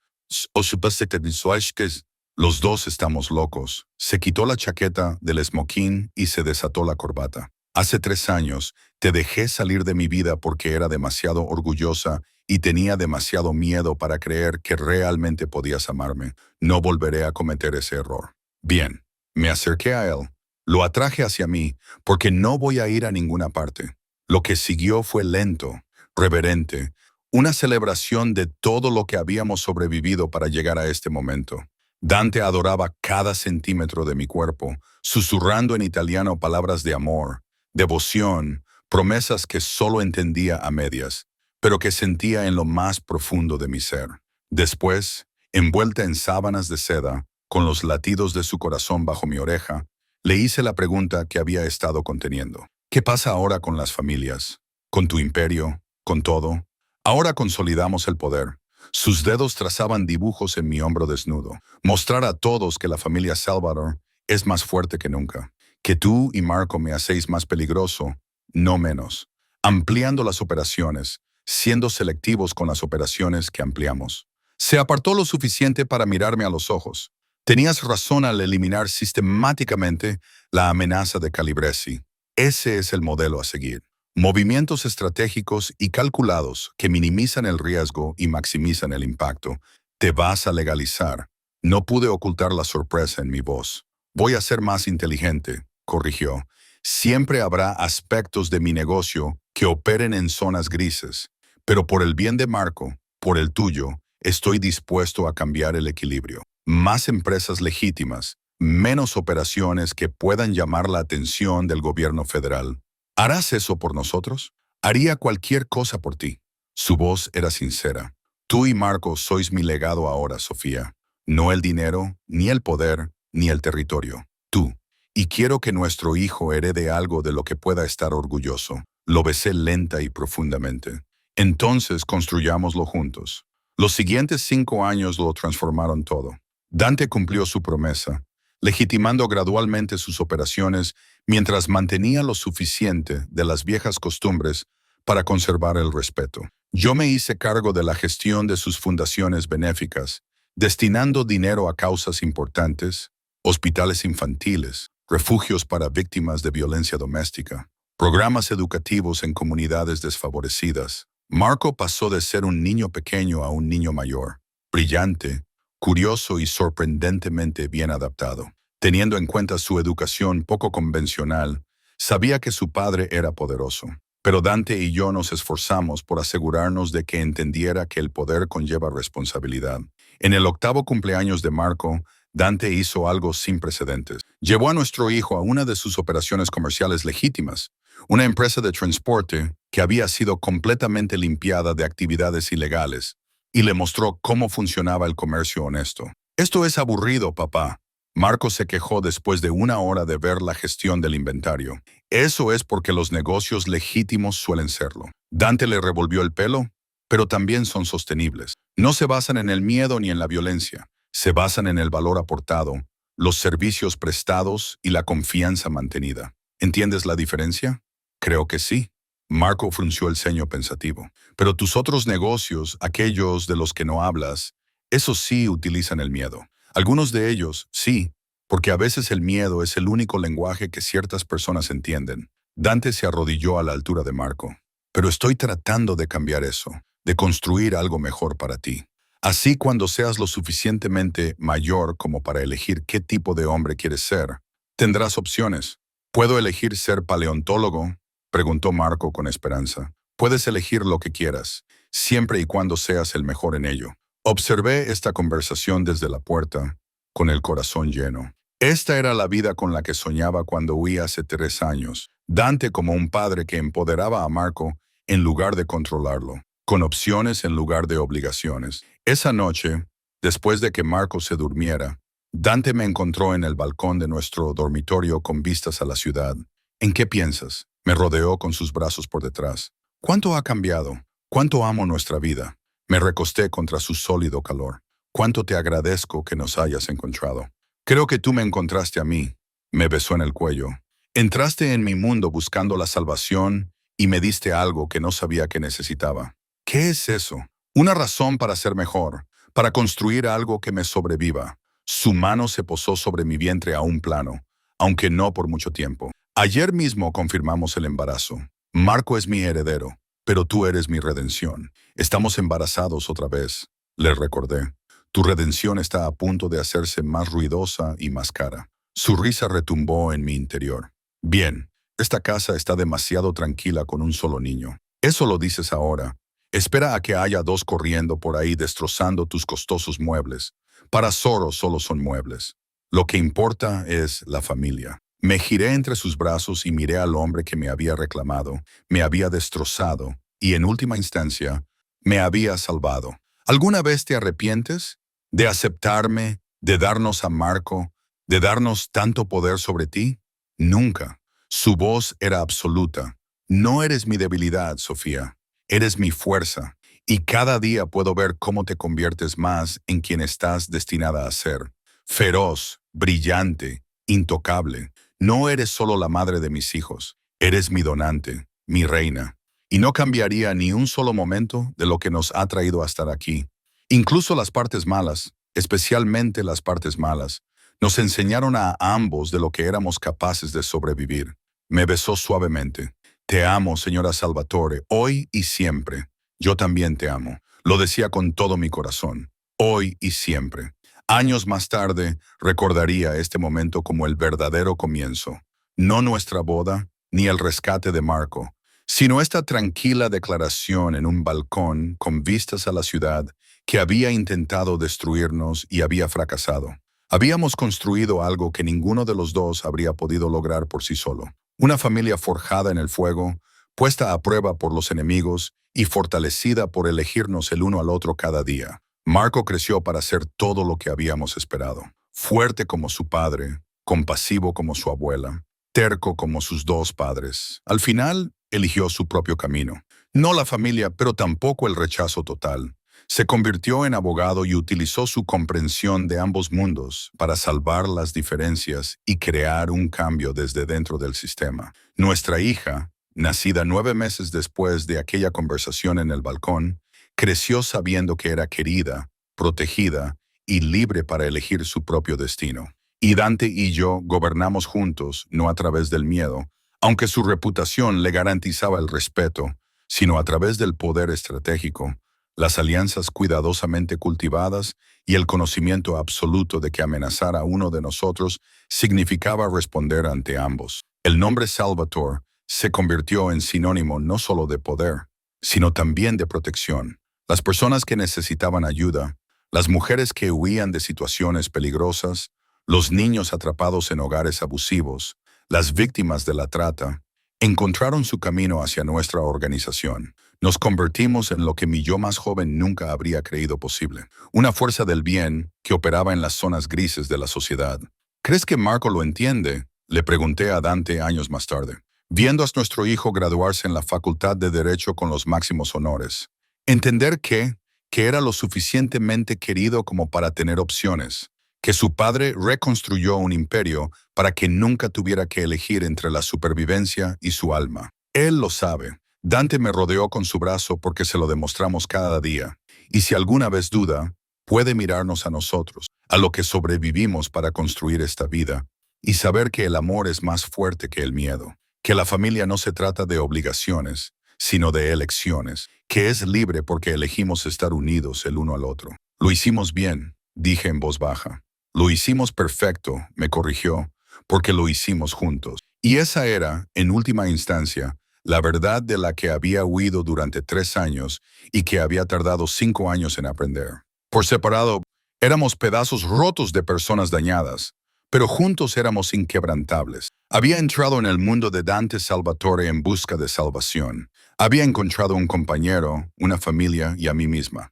los dos estamos locos». Se quitó la chaqueta del esmoquín y se desató la corbata. «Hace 3 años te dejé salir de mi vida porque era demasiado orgullosa y tenía demasiado miedo para creer que realmente podías amarme. No volveré a cometer ese error». Bien, me acerqué a él. Lo atraje hacia mí porque no voy a ir a ninguna parte. Lo que siguió fue lento, reverente, una celebración de todo lo que habíamos sobrevivido para llegar a este momento. Dante adoraba cada centímetro de mi cuerpo, susurrando en italiano palabras de amor, devoción, promesas que solo entendía a medias, pero que sentía en lo más profundo de mi ser. Después, envuelta en sábanas de seda, con los latidos de su corazón bajo mi oreja, le hice la pregunta que había estado conteniendo. «¿Qué pasa ahora con las familias? ¿Con tu imperio? ¿Con todo?» «Ahora consolidamos el poder». Sus dedos trazaban dibujos en mi hombro desnudo. «Mostrar a todos que la familia Salvatore es más fuerte que nunca. Que tú y Marco me hacéis más peligroso, no menos. Ampliando las operaciones, siendo selectivos con las operaciones que ampliamos». Se apartó lo suficiente para mirarme a los ojos. «Tenías razón al eliminar sistemáticamente la amenaza de Calabresi. Ese es el modelo a seguir». Movimientos estratégicos y calculados que minimizan el riesgo y maximizan el impacto. Te vas a legalizar. No pude ocultar la sorpresa en mi voz. Voy a ser más inteligente, corrigió. Siempre habrá aspectos de mi negocio que operen en zonas grises, pero por el bien de Marco, por el tuyo, estoy dispuesto a cambiar el equilibrio. Más empresas legítimas, menos operaciones que puedan llamar la atención del gobierno federal. ¿Harás eso por nosotros? Haría cualquier cosa por ti. Su voz era sincera. Tú y Marco sois mi legado ahora, Sofía. No el dinero, ni el poder, ni el territorio. Tú. Y quiero que nuestro hijo herede algo de lo que pueda estar orgulloso. Lo besé lenta y profundamente. Entonces construyámoslo juntos. Los siguientes 5 años lo transformaron todo. Dante cumplió su promesa, legitimando gradualmente sus operaciones mientras mantenía lo suficiente de las viejas costumbres para conservar el respeto. Yo me hice cargo de la gestión de sus fundaciones benéficas, destinando dinero a causas importantes, hospitales infantiles, refugios para víctimas de violencia doméstica, programas educativos en comunidades desfavorecidas. Marco pasó de ser un niño pequeño a un niño mayor, brillante, curioso y sorprendentemente bien adaptado. Teniendo en cuenta su educación poco convencional, sabía que su padre era poderoso. Pero Dante y yo nos esforzamos por asegurarnos de que entendiera que el poder conlleva responsabilidad. En el 8º cumpleaños de Marco, Dante hizo algo sin precedentes. Llevó a nuestro hijo a una de sus operaciones comerciales legítimas, una empresa de transporte que había sido completamente limpiada de actividades ilegales, y le mostró cómo funcionaba el comercio honesto. «Esto es aburrido, papá», Marco se quejó después de 1 hora de ver la gestión del inventario. «Eso es porque los negocios legítimos suelen serlo». Dante le revolvió el pelo, pero también son sostenibles. No se basan en el miedo ni en la violencia. Se basan en el valor aportado, los servicios prestados y la confianza mantenida. ¿Entiendes la diferencia? Creo que sí. Marco frunció el ceño pensativo. Pero tus otros negocios, aquellos de los que no hablas, esos sí utilizan el miedo. Algunos de ellos, sí, porque a veces el miedo es el único lenguaje que ciertas personas entienden. Dante se arrodilló a la altura de Marco. Pero estoy tratando de cambiar eso, de construir algo mejor para ti. Así, cuando seas lo suficientemente mayor como para elegir qué tipo de hombre quieres ser, tendrás opciones. ¿Puedo elegir ser paleontólogo?, preguntó Marco con esperanza. Puedes elegir lo que quieras, siempre y cuando seas el mejor en ello. Observé esta conversación desde la puerta, con el corazón lleno. Esta era la vida con la que soñaba cuando huí hace 3 años. Dante como un padre que empoderaba a Marco en lugar de controlarlo, con opciones en lugar de obligaciones. Esa noche, después de que Marco se durmiera, Dante me encontró en el balcón de nuestro dormitorio con vistas a la ciudad. ¿En qué piensas? Me rodeó con sus brazos por detrás. ¿Cuánto ha cambiado? ¿Cuánto amo nuestra vida? Me recosté contra su sólido calor. ¿Cuánto te agradezco que nos hayas encontrado? Creo que tú me encontraste a mí. Me besó en el cuello. Entraste en mi mundo buscando la salvación y me diste algo que no sabía que necesitaba. ¿Qué es eso? Una razón para ser mejor, para construir algo que me sobreviva. Su mano se posó sobre mi vientre a un plano, aunque no por mucho tiempo. Ayer mismo confirmamos el embarazo. Marco es mi heredero, pero tú eres mi redención. Estamos embarazados otra vez, le recordé. Tu redención está a punto de hacerse más ruidosa y más cara. Su risa retumbó en mi interior. Bien, esta casa está demasiado tranquila con un solo niño. Eso lo dices ahora. Espera a que haya 2 corriendo por ahí destrozando tus costosos muebles. Para Zorro solo son muebles. Lo que importa es la familia. Me giré entre sus brazos y miré al hombre que me había reclamado, me había destrozado y, en última instancia, me había salvado. ¿Alguna vez te arrepientes de aceptarme, de darnos a Marco, de darnos tanto poder sobre ti? Nunca. Su voz era absoluta. No eres mi debilidad, Sofía. Eres mi fuerza. Y cada día puedo ver cómo te conviertes más en quien estás destinada a ser. Feroz, brillante, intocable. No eres solo la madre de mis hijos. Eres mi donante, mi reina. Y no cambiaría ni un solo momento de lo que nos ha traído hasta aquí. Incluso las partes malas, especialmente las partes malas, nos enseñaron a ambos de lo que éramos capaces de sobrevivir. Me besó suavemente. Te amo, señora Salvatore, hoy y siempre. Yo también te amo. Lo decía con todo mi corazón. Hoy y siempre. Años más tarde, recordaría este momento como el verdadero comienzo. No nuestra boda, ni el rescate de Marco, sino esta tranquila declaración en un balcón con vistas a la ciudad que había intentado destruirnos y había fracasado. Habíamos construido algo que ninguno de los dos habría podido lograr por sí solo. Una familia forjada en el fuego, puesta a prueba por los enemigos y fortalecida por elegirnos el uno al otro cada día. Marco creció para ser todo lo que habíamos esperado. Fuerte como su padre, compasivo como su abuela, terco como sus dos padres. Al final, eligió su propio camino. No la familia, pero tampoco el rechazo total. Se convirtió en abogado y utilizó su comprensión de ambos mundos para salvar las diferencias y crear un cambio desde dentro del sistema. Nuestra hija, nacida 9 meses después de aquella conversación en el balcón, creció sabiendo que era querida, protegida y libre para elegir su propio destino. Y Dante y yo gobernamos juntos, no a través del miedo, aunque su reputación le garantizaba el respeto, sino a través del poder estratégico, las alianzas cuidadosamente cultivadas y el conocimiento absoluto de que amenazar a uno de nosotros significaba responder ante ambos. El nombre Salvatore se convirtió en sinónimo no solo de poder, sino también de protección. Las personas que necesitaban ayuda, las mujeres que huían de situaciones peligrosas, los niños atrapados en hogares abusivos, las víctimas de la trata, encontraron su camino hacia nuestra organización. Nos convertimos en lo que mi yo más joven nunca habría creído posible. Una fuerza del bien que operaba en las zonas grises de la sociedad. ¿Crees que Marco lo entiende?, le pregunté a Dante años más tarde. Viendo a nuestro hijo graduarse en la Facultad de Derecho con los máximos honores. Entender que era lo suficientemente querido como para tener opciones. Que su padre reconstruyó un imperio para que nunca tuviera que elegir entre la supervivencia y su alma. Él lo sabe. Dante me rodeó con su brazo porque se lo demostramos cada día. Y si alguna vez duda, puede mirarnos a nosotros, a lo que sobrevivimos para construir esta vida, y saber que el amor es más fuerte que el miedo, que la familia no se trata de obligaciones, sino de elecciones, que es libre porque elegimos estar unidos el uno al otro. Lo hicimos bien, dije en voz baja. Lo hicimos perfecto, me corrigió, porque lo hicimos juntos. Y esa era, en última instancia, la verdad de la que había huido durante 3 años y que había tardado 5 años en aprender. Por separado, éramos pedazos rotos de personas dañadas, pero juntos éramos inquebrantables. Había entrado en el mundo de Dante Salvatore en busca de salvación. Había encontrado un compañero, una familia y a mí misma.